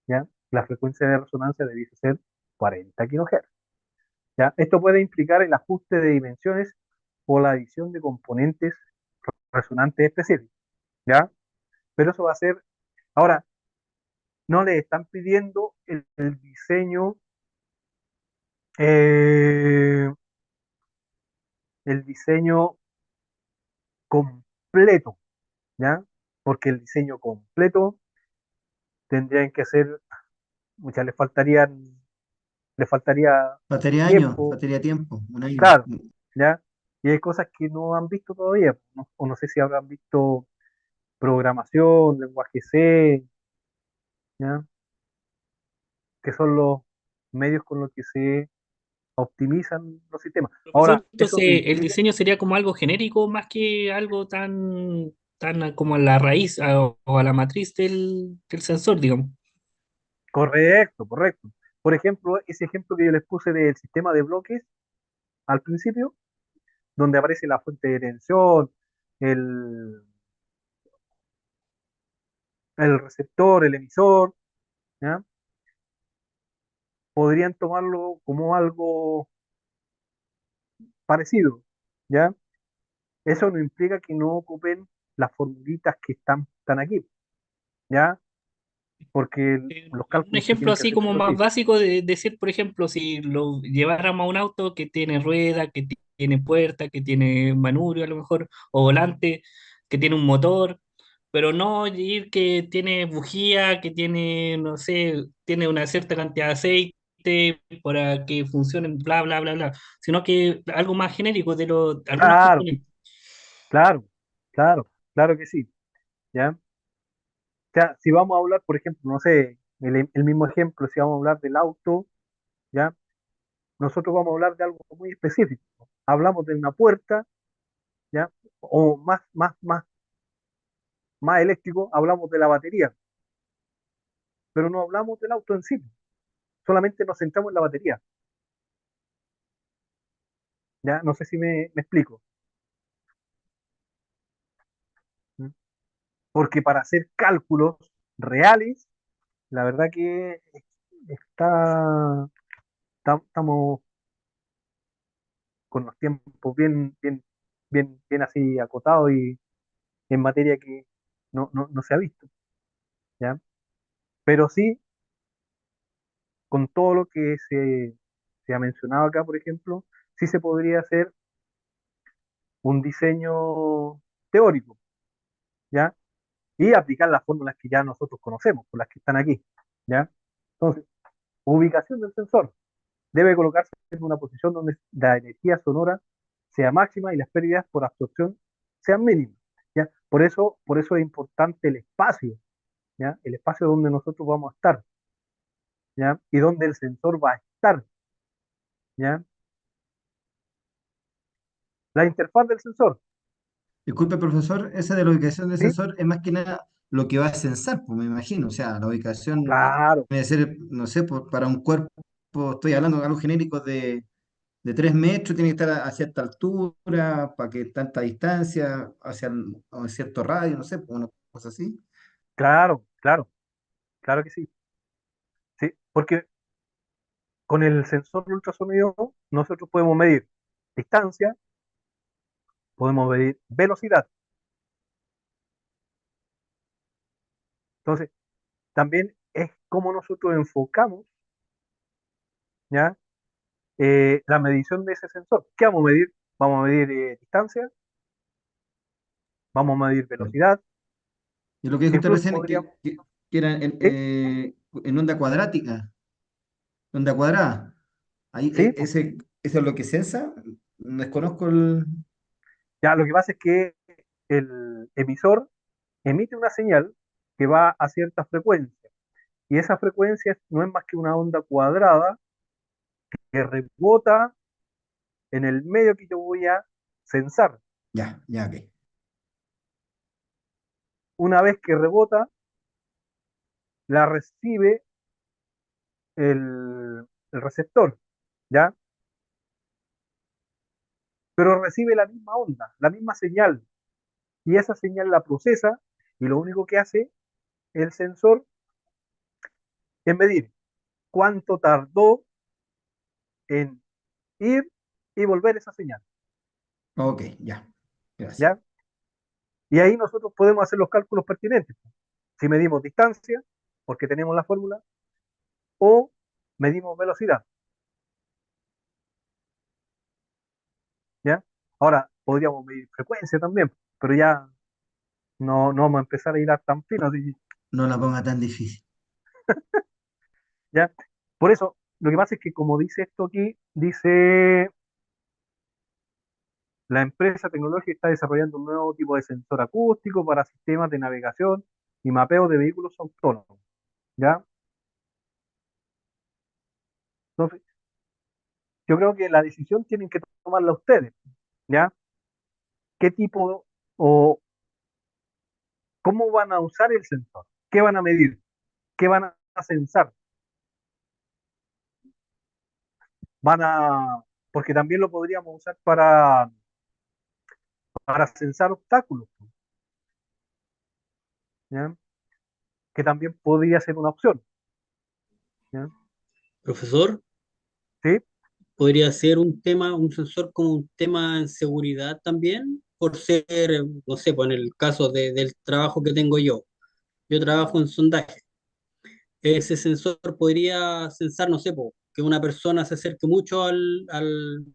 ¿ya? La frecuencia de resonancia debe ser 40 kHz, ¿ya? Esto puede implicar el ajuste de dimensiones o la adición de componentes resonantes específicos, ¿ya? Pero eso va a ser, ahora, no le están pidiendo el diseño, eh, el diseño completo, ¿ya? Porque el diseño completo tendrían que ser, muchas le faltaría tiempo, Batería tiempo, un año. claro, ¿ya? Y hay cosas que no han visto todavía, ¿no? O no sé si habrán visto programación, lenguaje C, ¿ya? Que son los medios con los que se optimizan los sistemas. Profesor, Ahora, eso no entonces el implica, diseño sería como algo genérico más que algo tan como a la raíz o a la matriz del sensor, digamos. correcto, correcto. Por ejemplo, ese ejemplo que yo les puse del sistema de bloques al principio, donde aparece la fuente de tensión, el, el receptor, el emisor, ¿ya? podrían tomarlo como algo parecido, ¿ya? Eso no implica que no ocupen las formulitas que están aquí, ¿ya? Porque los Un cálculos se ejemplo tienen que así hacer como sí o más sí. básico de decir, por ejemplo, si lo lleváramos a un auto que tiene rueda, que tiene puerta, que tiene manubrio a lo mejor, o volante, que tiene un motor, pero no ir que tiene bujía, que tiene, no sé, tiene una cierta cantidad de aceite para que funcionen, bla, bla, bla, bla, sino que algo más genérico de algunos Claro, componentes. claro, claro, claro que sí, ¿ya? O sea, si vamos a hablar, por ejemplo, no sé, el mismo ejemplo, si vamos a hablar del auto, ¿ya? Nosotros vamos a hablar de algo muy específico. Hablamos de una puerta, ¿ya? O más eléctrico, hablamos de la batería, pero no hablamos del auto en sí, solamente nos centramos en la batería, ¿ya? No sé si me explico. ¿Mm? Porque para hacer cálculos reales, la verdad que está, estamos con los tiempos bien así acotados y en materia que no se ha visto, ¿ya? Pero sí, con todo lo que se ha mencionado acá, por ejemplo, sí se podría hacer un diseño teórico, ¿ya? Y aplicar las fórmulas que ya nosotros conocemos, por las que están aquí, ¿ya? Entonces, ubicación del sensor debe colocarse en una posición donde la energía sonora sea máxima y las pérdidas por absorción sean mínimas, ¿ya? Por eso es importante el espacio, ¿ya? El espacio donde nosotros vamos a estar, ¿ya? Y donde el sensor va a estar, ¿ya? La interfaz del sensor, Disculpe, profesor, esa de la ubicación del ¿sí? sensor es más que nada lo que va a censar, pues me imagino. O sea, la ubicación Claro, debe ser, no sé, para un cuerpo, estoy hablando de algo genérico de 3 metros, tiene que estar a cierta altura, para que tanta distancia, a cierto radio, no sé, pues una cosa así. claro que sí, ¿sí? Porque con el sensor de ultrasonido nosotros podemos medir distancia, podemos medir velocidad. Entonces, también es como nosotros enfocamos, ¿ya? La medición de ese sensor. ¿Qué vamos a medir? Vamos a medir distancia, vamos a medir velocidad, Y lo que dijo usted incluso recién, podríamos, que era ¿sí? en onda cuadrática, onda cuadrada. Ahí, ¿Sí? eso es lo que sensa. Desconozco el. Ya, lo que pasa es que el emisor emite una señal que va a cierta frecuencia y esa frecuencia no es más que una onda cuadrada que rebota en el medio que yo voy a sensar. Ya, ya, ok. Una vez que rebota, la recibe el receptor, ¿ya? Pero recibe la misma onda, la misma señal, y esa señal la procesa y lo único que hace el sensor es medir cuánto tardó en ir y volver esa señal, Ok, ya. Gracias. ¿ya? Y ahí nosotros podemos hacer los cálculos pertinentes. Si medimos distancia, porque tenemos la fórmula, o medimos velocidad, ¿ya? Ahora, podríamos medir frecuencia también, pero ya no vamos a empezar a hilar tan fino, así, No la ponga tan difícil. ¿ya? Por eso, lo que pasa es que como dice esto aquí, dice la empresa tecnológica está desarrollando un nuevo tipo de sensor acústico para sistemas de navegación y mapeo de vehículos autónomos, ¿ya? Entonces, yo creo que la decisión tienen que tomarla ustedes, ¿ya? ¿Qué tipo o cómo van a usar el sensor? ¿Qué van a medir? ¿Qué van a sensar? Porque también lo podríamos usar para sensar obstáculos, ¿ya? Que también podría ser una opción, ¿ya? Profesor, ¿sí? podría ser un tema, un sensor como un tema en seguridad también, por ser, no sé, pues en el caso del trabajo que tengo yo. Yo trabajo en sondaje. Ese sensor podría sensar, no sé, po, que una persona se acerque mucho al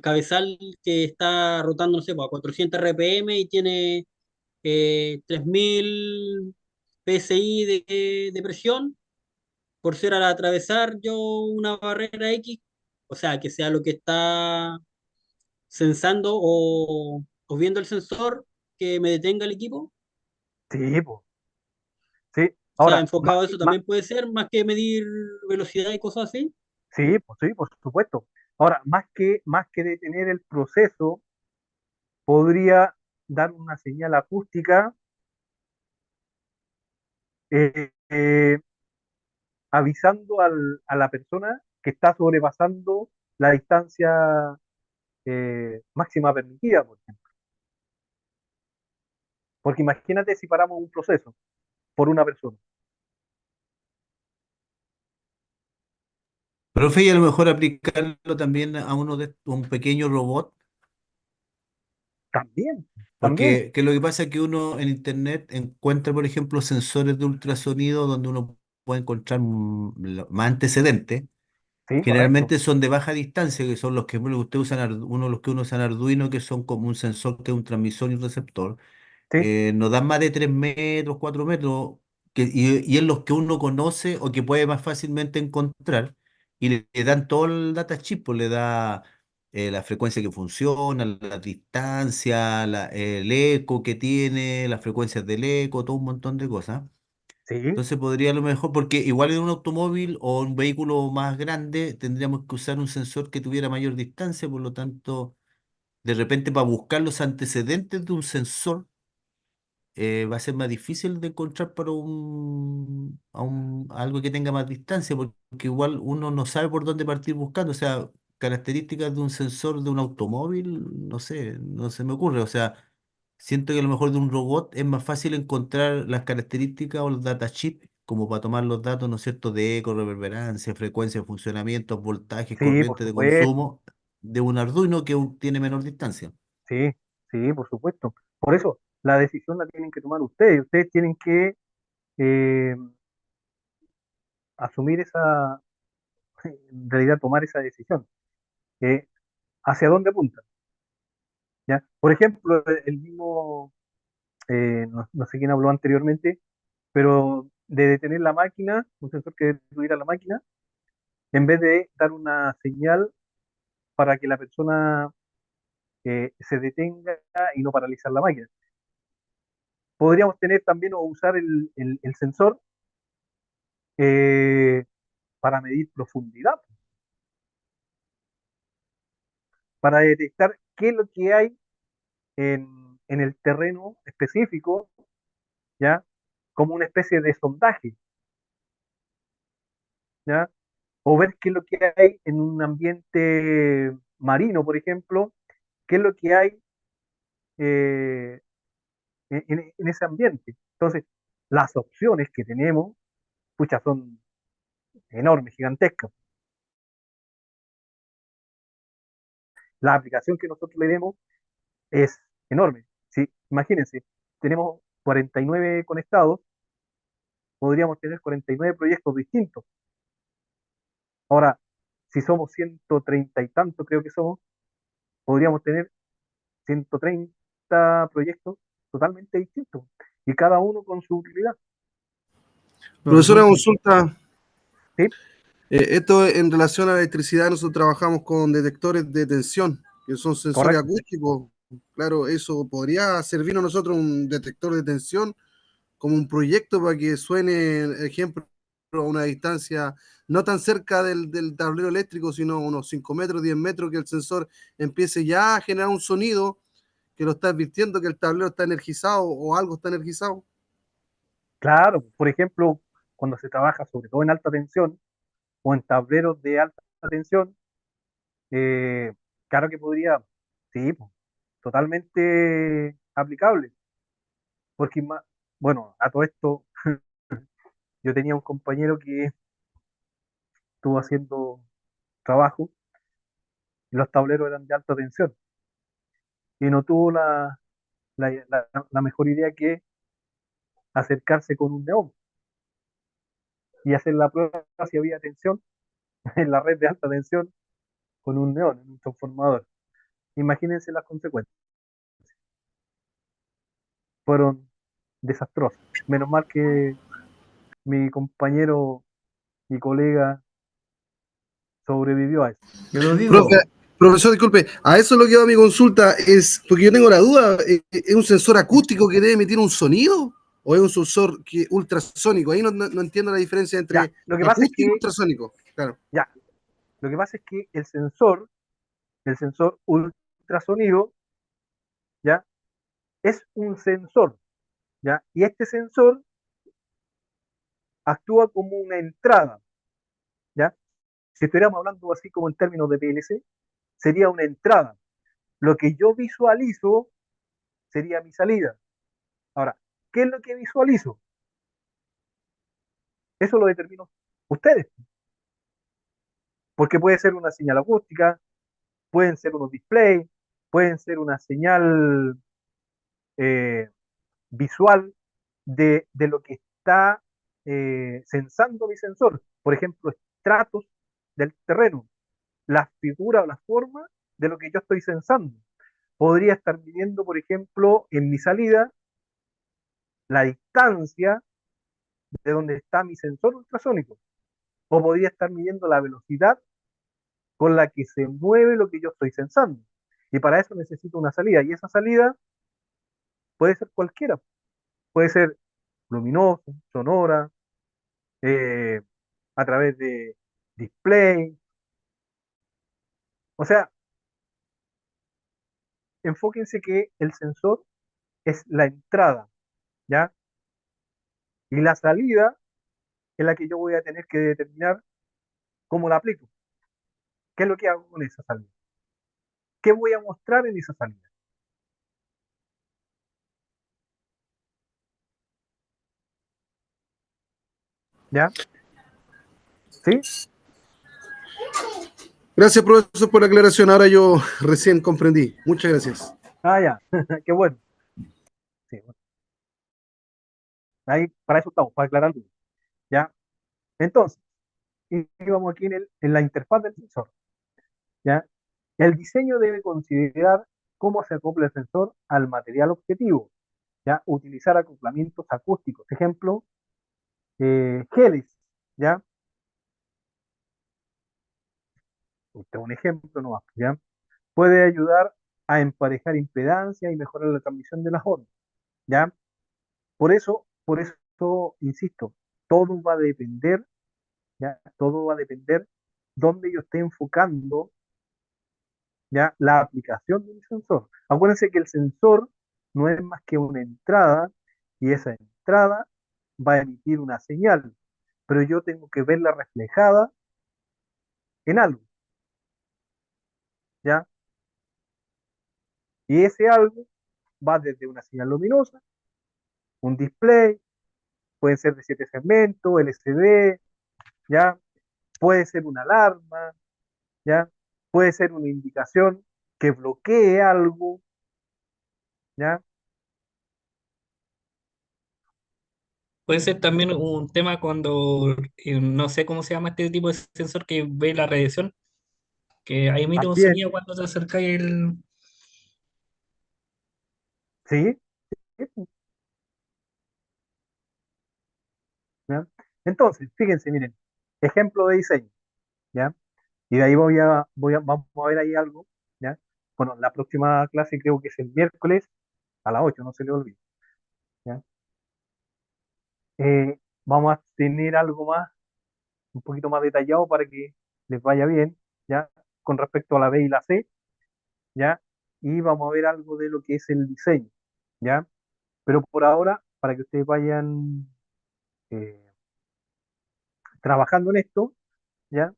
cabezal que está rotando, no sé, po, a 400 RPM y tiene 3000 PSI de presión, por ser al atravesar yo una barrera X, o sea, que sea lo que está sensando o viendo el sensor, que me detenga el equipo. Sí, pues, sí. O sea, Ahora, enfocado a eso también puede ser, más que medir velocidad y cosas así. sí, por supuesto. Ahora, más que detener el proceso, podría dar una señal acústica eh, eh, avisando a la persona que está sobrepasando la distancia máxima permitida, por ejemplo. Porque imagínate si paramos un proceso por una persona. Profe, y a lo mejor aplicarlo también a uno de un pequeño robot, También, también. porque lo que pasa es que uno en internet encuentra, por ejemplo, sensores de ultrasonido donde uno puede encontrar más antecedentes. Sí, correcto. Generalmente son de baja distancia, que son los que usted usan, uno de los que uno usa en Arduino, que son como un sensor que es un transmisor y un receptor. Sí, No dan más de 3 metros, 4 metros, y es los que uno conoce o que puede más fácilmente encontrar, y le dan todo el data chip, pues le da la frecuencia que funciona, la distancia, el eco que tiene, las frecuencias del eco, todo un montón de cosas. sí, Entonces podría a lo mejor, porque igual en un automóvil o un vehículo más grande tendríamos que usar un sensor que tuviera mayor distancia, por lo tanto, de repente para buscar los antecedentes de un sensor va a ser más difícil de encontrar para algo que tenga más distancia, porque igual uno no sabe por dónde partir buscando. O sea, características de un sensor de un automóvil, no sé, no se me ocurre. O sea, siento que a lo mejor de un robot es más fácil encontrar las características o los datasheets como para tomar los datos, ¿no es cierto?, de eco, reverberancia, frecuencia, funcionamiento, voltajes, sí, por corriente de supuesto. consumo de un Arduino que tiene menor distancia. Sí, sí, por supuesto. Por eso, la decisión la tienen que tomar ustedes. Ustedes tienen que eh, asumir esa, en realidad tomar esa decisión. Eh, ¿Hacia dónde apuntan? ¿Ya? Por ejemplo, el mismo, no sé quién habló anteriormente, pero de detener la máquina, un sensor que detuviera la máquina, en vez de dar una señal para que la persona se detenga y no paralizar la máquina. Podríamos tener también o usar el sensor eh, para medir profundidad, para detectar qué es lo que hay en el terreno específico, ¿ya? Como una especie de sondaje, ¿ya? O ver qué es lo que hay en un ambiente marino, por ejemplo, qué es lo que hay eh, en ese ambiente. Entonces, las opciones que tenemos, pucha, son enormes, gigantescas. La aplicación que nosotros le demos es enorme. ¿Sí? Imagínense, tenemos 49 conectados, podríamos tener 49 proyectos distintos. Ahora, si somos 130 y tanto, creo que somos, podríamos tener 130 proyectos totalmente distintos y cada uno con su utilidad. Profesora, Profesor, consulta. ¿Sí? Esto en relación a la electricidad, nosotros trabajamos con detectores de tensión, que son sensores Correcto. acústicos. Claro, eso podría servirnos a nosotros un detector de tensión como un proyecto para que suene, ejemplo, a una distancia no tan cerca del tablero eléctrico, sino unos 5 metros, 10 metros, que el sensor empiece ya a generar un sonido que lo está advirtiendo que el tablero está energizado o algo está energizado. Claro, por ejemplo, cuando se trabaja sobre todo en alta tensión o en tableros de alta tensión, eh, claro que podría, sí, pues, totalmente aplicable, porque, bueno, a todo esto, yo tenía un compañero que estuvo haciendo trabajo y los tableros eran de alta tensión y no tuvo la mejor idea que acercarse con un neón y hacer la prueba si había tensión en la red de alta tensión con un neón, en un transformador. Imagínense las consecuencias. Fueron desastrosas. Menos mal que mi compañero y colega sobrevivió a eso. Yo lo Profe, digo, profesor, disculpe, a eso es lo que va mi consulta, es porque yo tengo la duda, ¿es un sensor acústico que debe emitir un sonido o es un sensor ultrasónico? Ahí no entiendo la diferencia Ya, entre lo que pasa es acústico y que, ultrasónico. Claro. ya, lo que pasa es que el sensor ultrasonido, ya, es un sensor, ya, y este sensor actúa como una entrada, ya. Si estuviéramos hablando así como en términos de PLC, sería una entrada. Lo que yo visualizo sería mi salida. Ahora, ¿qué es lo que visualizo? Eso lo determino ustedes, porque puede ser una señal acústica, pueden ser unos displays, pueden ser una señal eh, visual de lo que está sensando mi sensor. Por ejemplo, estratos del terreno, la figura o la forma de lo que yo estoy sensando. Podría estar midiendo, por ejemplo, en mi salida, la distancia de donde está mi sensor ultrasónico. O podría estar midiendo la velocidad con la que se mueve lo que yo estoy sensando. Y para eso necesito una salida. Y esa salida puede ser cualquiera. Puede ser luminosa, sonora, eh, a través de display. O sea, enfóquense que el sensor es la entrada, ¿ya? Y la salida es la que yo voy a tener que determinar cómo la aplico. ¿Qué es lo que hago con esa salida? ¿Qué voy a mostrar en esa salida? ¿Ya? ¿Sí? Gracias, profesor, por la aclaración. Ahora yo recién comprendí. Muchas gracias. Ah, ya. Qué bueno. Sí, bueno. Ahí, para eso estamos, para aclarar dudas. ¿Ya? Entonces, y vamos aquí en la interfaz del sensor. ¿Ya? El diseño debe considerar cómo se acopla el sensor al material objetivo. ¿Ya? Utilizar acoplamientos acústicos. Ejemplo, geles. ¿Ya? Este es un ejemplo nomás. ¿Ya? Puede ayudar a emparejar impedancia y mejorar la transmisión de las ondas. ¿Ya? Por eso, insisto, todo va a depender, ¿ya? Todo va a depender dónde yo esté enfocando, ¿ya? La aplicación de mi sensor. Acuérdense que el sensor no es más que una entrada y esa entrada va a emitir una señal, pero yo tengo que verla reflejada en algo, ¿ya? Y ese algo va desde una señal luminosa, un display, puede ser de 7 segmentos, LCD, ¿ya? Puede ser una alarma, ¿ya? Puede ser una indicación que bloquee algo, ¿ya? Puede ser también un tema cuando, no sé cómo se llama este tipo de sensor que ve la radiación, que ahí emite un También, sonido cuando te acercáis el... ¿sí? ¿Sí? ¿Ya? Entonces, fíjense, miren, ejemplo de diseño, ¿ya? Y de ahí vamos a ver ahí algo, ¿ya? Bueno, la próxima clase creo que es el miércoles a las 8, no se le olvide, ¿ya? Vamos a tener algo más, un poquito más detallado para que les vaya bien, ¿ya? Con respecto a la B y la C, ¿ya? Y vamos a ver algo de lo que es el diseño, ¿ya? Pero por ahora, para que ustedes vayan eh, trabajando en esto, ¿ya?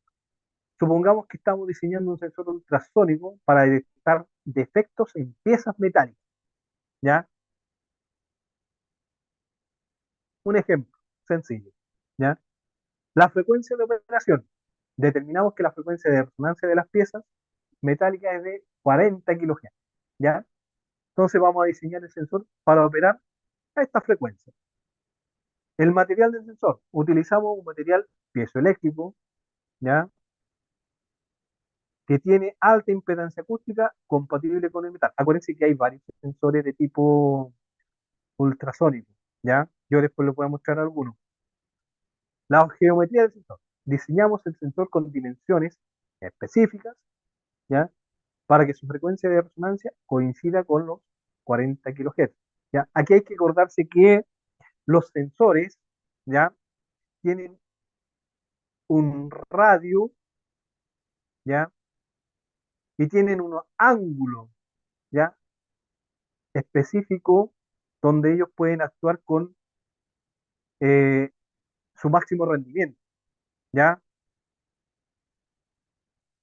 Supongamos que estamos diseñando un sensor ultrasónico para detectar defectos en piezas metálicas, ¿ya? Un ejemplo sencillo, ¿ya? La frecuencia de operación. determinamos que la frecuencia de resonancia de las piezas metálicas es de 40 kHz, ¿ya? Entonces vamos a diseñar el sensor para operar a esta frecuencia. El material del sensor, utilizamos un material piezoeléctrico, ¿ya? Que tiene alta impedancia acústica compatible con el metal. Acuérdense que hay varios sensores de tipo ultrasónico, ¿ya? Yo después les voy a mostrar algunos. La geometría del sensor. Diseñamos el sensor con dimensiones específicas, ¿ya? Para que su frecuencia de resonancia coincida con los 40 kHz, ¿ya? Aquí hay que acordarse que los sensores, ¿ya? Tienen un radio, ¿ya? Y tienen unos ángulos, ¿ya? Específicos donde ellos pueden actuar con eh, su máximo rendimiento, ¿ya?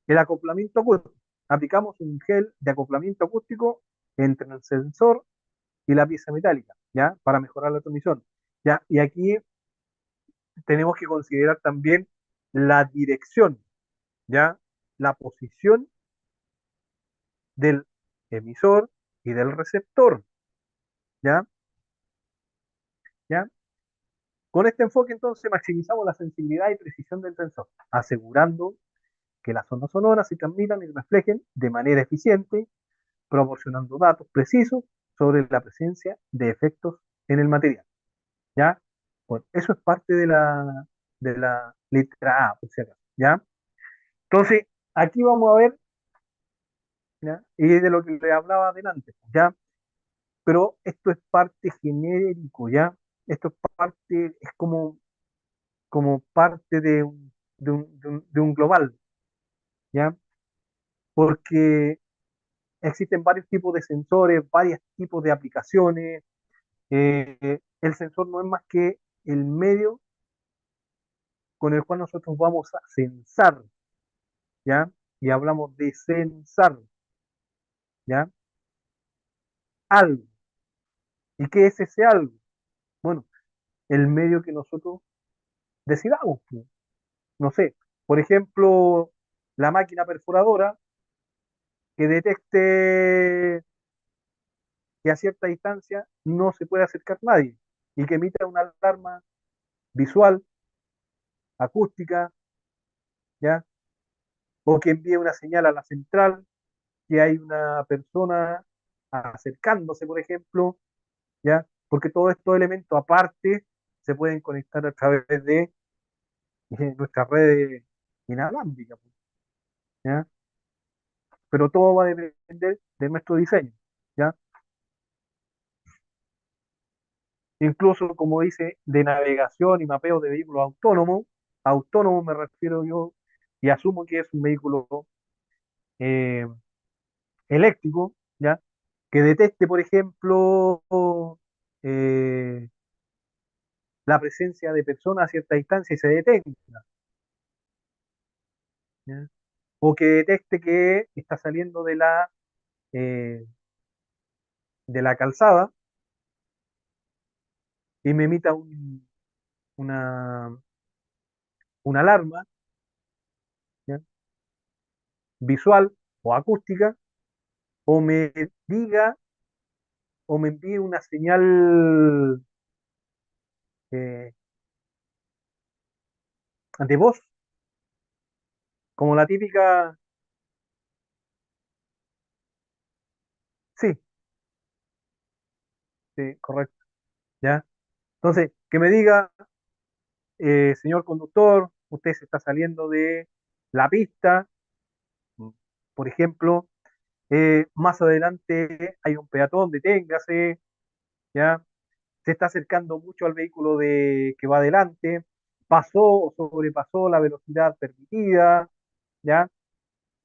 El acoplamiento acústico. Aplicamos un gel de acoplamiento acústico entre el sensor y la pieza metálica, ¿ya? Para mejorar la transmisión, ¿ya? Y aquí tenemos que considerar también la dirección, ¿ya? La posición del emisor y del receptor, ¿ya? ¿Ya? Con este enfoque entonces maximizamos la sensibilidad y precisión del sensor, asegurando que las ondas sonoras se transmitan y reflejen de manera eficiente, proporcionando datos precisos sobre la presencia de efectos en el material, ¿ya? Bueno, eso es parte de la letra A, por si acaso, ¿ya? Entonces, aquí vamos a ver, ¿ya? Y de lo que le hablaba adelante, ¿ya? Pero esto es parte genérico, ¿ya? Esto es parte, es como parte de un global, ¿ya? Porque existen varios tipos de sensores, varios tipos de aplicaciones. El sensor no es más que el medio con el cual nosotros vamos a sensar, ¿ya? Y hablamos de sensar, ¿ya? Algo. ¿Y qué es ese algo? Bueno, el medio que nosotros decidamos, pues. No sé, por ejemplo, la máquina perforadora que detecte que a cierta distancia no se puede acercar nadie y que emita una alarma visual, acústica, ¿ya? O que envíe una señal a la central que hay una persona acercándose, por ejemplo, ¿ya? Porque todos estos elementos aparte se pueden conectar a través de nuestras redes inalámbricas, ¿ya? Pero todo va a depender de nuestro diseño, ¿ya? Incluso, como dice, de navegación y mapeo de vehículos autónomos, autónomo me refiero yo y asumo que es un vehículo eh, eléctrico, ¿ya? Que detecte, por ejemplo, eh, la presencia de personas a cierta distancia y se detenga, ¿ya? O que detecte que está saliendo eh, de la calzada y me emita una, una alarma, ¿ya? Visual o acústica, o me diga o me envíe una señal eh, de voz, como la típica, sí, sí, correcto, ¿ya? Entonces, que me diga, señor conductor, usted se está saliendo de la pista, por ejemplo, más adelante hay un peatón, deténgase, ¿ya? Se está acercando mucho al vehículo que va adelante, pasó o sobrepasó la velocidad permitida, ¿ya?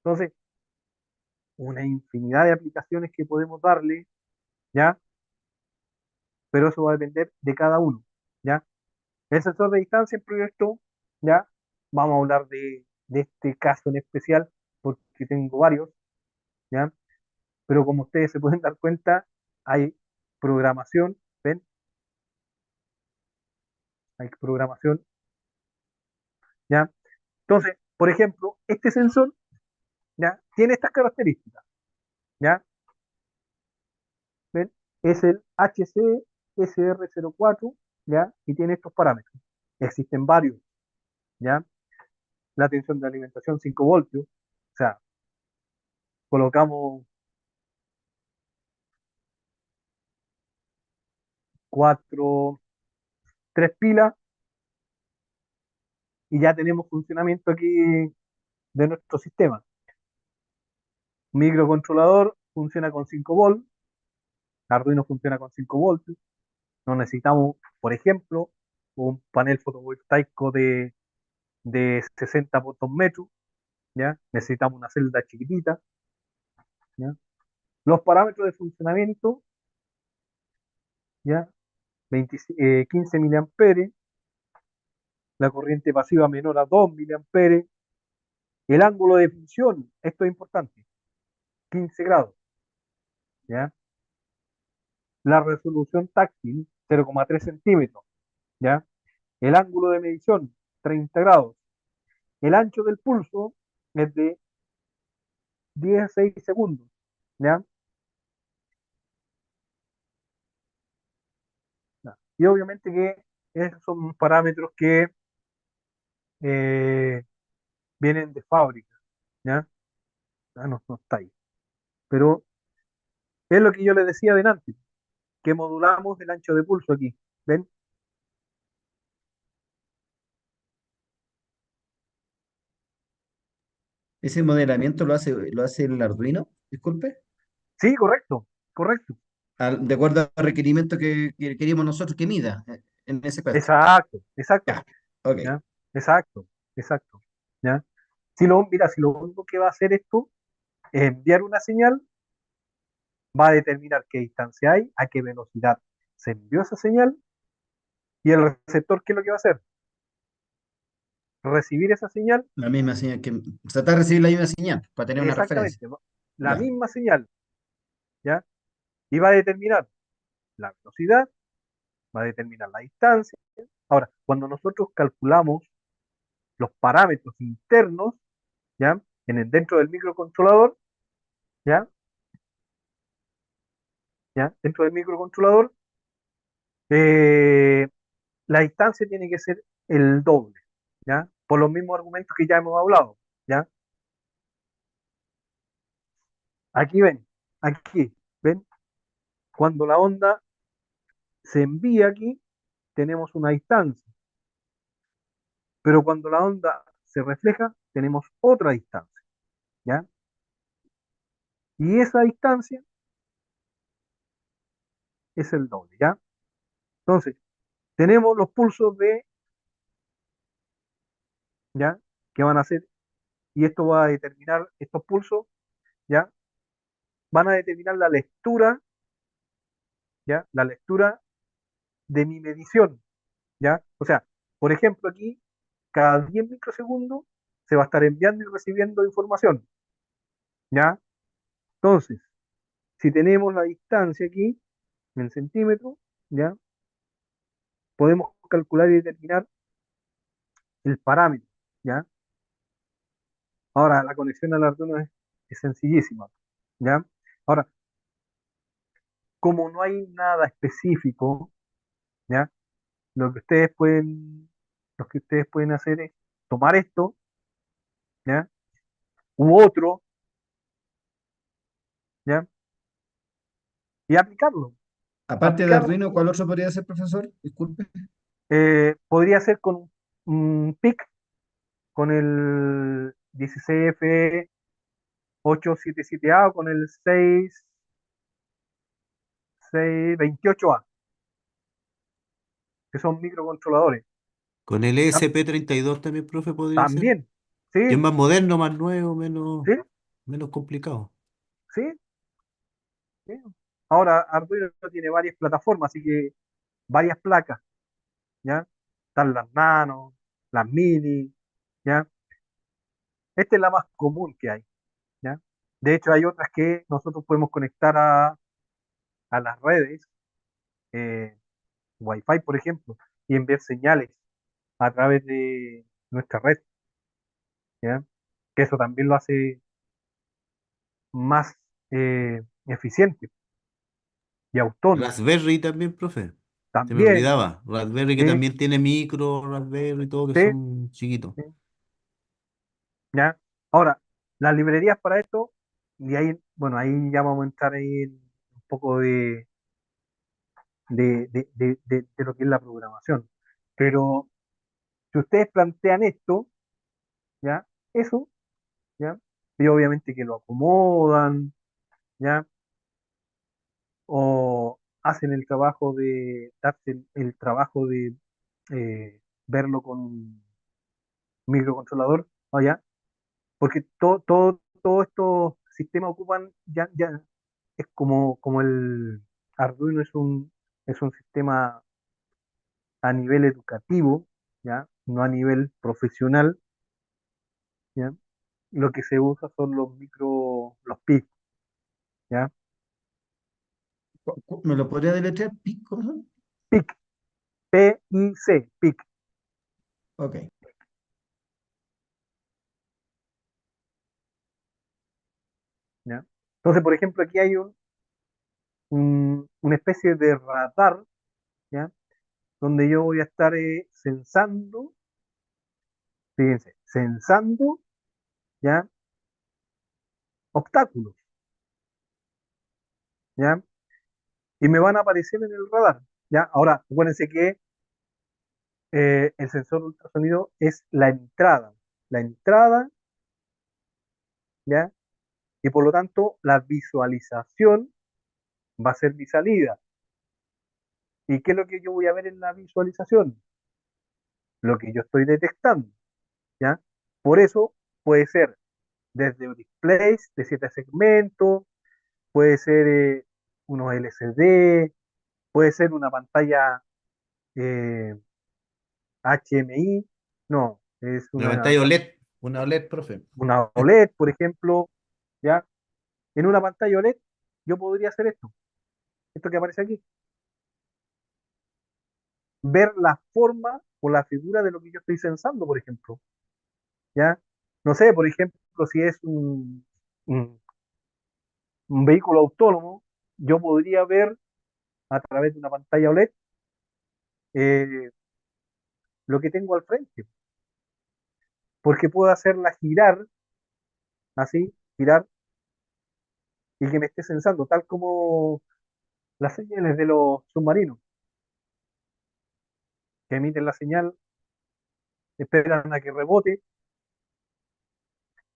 Entonces, una infinidad de aplicaciones que podemos darle, ¿ya? Pero eso va a depender de cada uno, ¿ya? El sensor de distancia en proyecto, ¿ya? Vamos a hablar de este caso en especial, porque tengo varios, ¿ya? Pero como ustedes se pueden dar cuenta, hay programación, ¿ven? Hay programación, ¿ya? Entonces, Por ejemplo, este sensor, ¿ya? Tiene estas características, ¿ya? ¿Ven? Es el HC-SR04, ¿ya? Y tiene estos parámetros. Existen varios, ¿ya? La tensión de alimentación 5 voltios, o sea, colocamos cuatro, tres pilas y ya tenemos funcionamiento aquí de nuestro sistema. Microcontrolador funciona con 5 volts, Arduino funciona con 5 voltios. No necesitamos, por ejemplo, un panel fotovoltaico de 60 por 2 metros, ¿ya? Necesitamos una celda chiquitita, ¿ya? Los parámetros de funcionamiento, ¿ya? 15 miliamperes, la corriente pasiva menor a 2 miliamperes, el ángulo de función, esto es importante, 15 grados, ¿ya? La resolución táctil, 0,3 centímetros, ¿ya? El ángulo de medición, 30 grados. El ancho del pulso es de 16 segundos, ¿ya? Y obviamente que esos son parámetros que eh, vienen de fábrica, ¿ya? No está ahí. Pero es lo que yo les decía delante, que modulamos el ancho de pulso aquí, ¿ven? ¿Ese modelamiento lo hace el Arduino? Disculpe. Sí, correcto, correcto. De acuerdo al requerimiento que queríamos nosotros que mida, en ese caso. Exacto, exacto, Ya, ok. ¿ya? Exacto, exacto, ¿ya? Mira, si lo único que va a hacer esto es enviar una señal, va a determinar qué distancia hay, a qué velocidad se envió esa señal, y el receptor, ¿qué es lo que va a hacer? Recibir esa señal, La misma señal tratar de recibir la misma señal para tener una referencia. exactamente, ¿no? La Ya. misma señal, ¿ya? Y va a determinar la velocidad, va a determinar la distancia. Ahora, cuando nosotros calculamos los parámetros internos, ¿ya? Dentro del microcontrolador, ¿ya? ¿Ya? Dentro del microcontrolador, eh, la distancia tiene que ser el doble, ¿ya? Por los mismos argumentos que ya hemos hablado, ¿ya? Aquí ven, aquí, ven, cuando la onda se envía aquí, tenemos una distancia, pero cuando la onda se refleja, tenemos otra distancia, ¿ya? Y esa distancia es el doble, ¿ya? Entonces, tenemos los pulsos de, ¿ya? Que van a ser, y esto va a determinar, estos pulsos, ¿ya? Van a determinar la lectura, ¿ya? La lectura de mi medición, ¿ya? O sea, por ejemplo, aquí, cada 10 microsegundos se va a estar enviando y recibiendo información, ¿ya? Entonces, si tenemos la distancia aquí en centímetros, ¿ya? Podemos calcular y determinar el parámetro, ¿ya? Ahora, la conexión al Arduino es sencillísima, ¿ya? Ahora, como no hay nada específico, ¿ya? Lo que ustedes pueden, lo que ustedes pueden hacer es tomar esto, ¿ya? U otro, ¿ya? Y aplicarlo. Aparte de Aplicarlo Arduino, ¿cuál otro podría ser, profesor? Disculpe. podría ser con un PIC, con el 16F877A o con el 6628A, que son microcontroladores. Con el ¿Ya? ESP32 también, profe, podría ser. También, sí, Que es más moderno, más nuevo, menos, sí, menos complicado. sí, sí. Ahora, Arduino tiene varias plataformas, así que varias placas, ¿ya? Están las nano, las mini, ¿ya? Esta es la más común que hay, ¿ya? De hecho, hay otras que nosotros podemos conectar a las redes, eh, Wi-Fi, por ejemplo, y enviar señales a través de nuestra red. ¿ya? Que eso también lo hace más eficiente y autónomo. Raspberry también, profe. Se me También, olvidaba. Raspberry que ¿sí? también tiene micro, Raspberry y todo, que ¿Sí? son chiquitos. ¿Sí? ¿Ya? Ahora, las librerías para esto, y ahí, bueno, ahí ya vamos a entrar ahí en un poco de lo que es la programación. Pero si ustedes plantean esto, ¿ya? Eso, ¿ya? Y obviamente que lo acomodan, ¿ya? O hacen el trabajo de, darse el trabajo de verlo con microcontrolador, ¿o ya? Porque todos estos sistemas ocupan, ya es como el Arduino es un sistema a nivel educativo, ¿ya? No a nivel profesional, ¿ya? Lo que se usa son los PIC, ¿ya? ¿Me lo podría deletrear? ¿Pico? PIC, PIC, PIC, Ok. ¿ya? Entonces, por ejemplo, aquí hay una especie de radar, ¿ya? Donde yo voy a estar censando, fíjense, censando, ¿ya? Obstáculos, ¿ya? Y me van a aparecer en el radar, ¿ya? Ahora, acuérdense que el sensor de ultrasonido es la entrada, ¿ya? Y por lo tanto, la visualización va a ser mi salida. ¿Y qué es lo que yo voy a ver en la visualización? Lo que yo estoy detectando, ¿ya? Por eso puede ser desde displays de 7 segmentos, puede ser unos LCD, puede ser una pantalla eh, HMI, no, es Una pantalla OLED. Una OLED, profe. una OLED, por ejemplo, ¿ya? En una pantalla OLED yo podría hacer esto que aparece aquí, ver la forma o la figura de lo que yo estoy sensando, por ejemplo, ¿ya? No sé, por ejemplo, si es un, un vehículo autónomo, yo podría ver a través de una pantalla OLED eh, lo que tengo al frente, porque puedo hacerla girar, así, girar, y que me esté sensando, tal como las señales de los submarinos, que emiten la señal, esperan a que rebote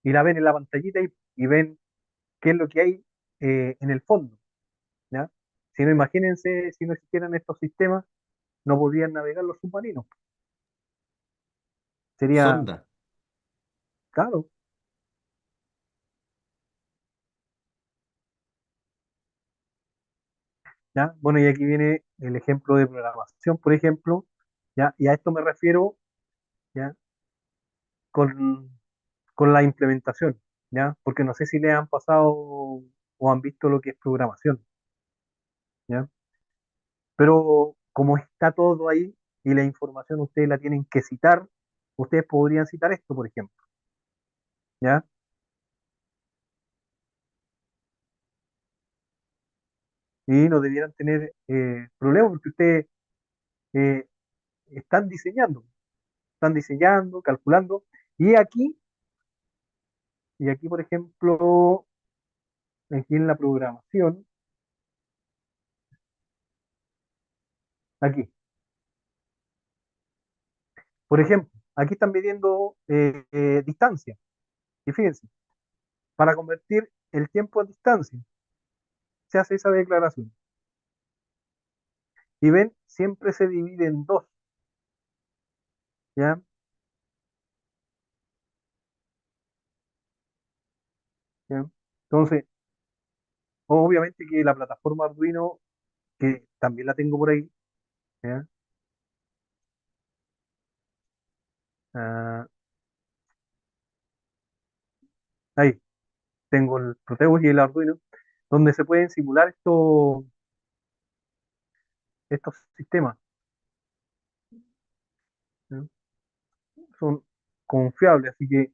y la ven en la pantallita y ven qué es lo que hay en el fondo, ¿ya? Si no, imagínense, si no existieran estos sistemas, no podrían navegar los submarinos. Sería, Sonda. claro, ¿ya? Bueno, y aquí viene el ejemplo de programación, por ejemplo, ¿ya? Y a esto me refiero, ¿ya? Con, con la implementación, ¿ya? Porque no sé si le han pasado o han visto lo que es programación, ¿ya? Pero como está todo ahí y la información ustedes la tienen que citar, ustedes podrían citar esto, por ejemplo, ¿ya? Y no debieran tener problemas porque ustedes eh, están diseñando, calculando, y y aquí, por ejemplo, aquí en la programación, aquí, por ejemplo, aquí están midiendo distancia, y fíjense, para convertir el tiempo a distancia, se hace esa declaración, y ven, siempre se divide en dos, ¿ya? ¿Ya? Entonces, obviamente que la plataforma Arduino, que también la tengo por ahí, ¿ya? Ah, ahí, tengo el Proteus y el Arduino, donde se pueden simular estos sistemas, ¿ya? Son confiables, así que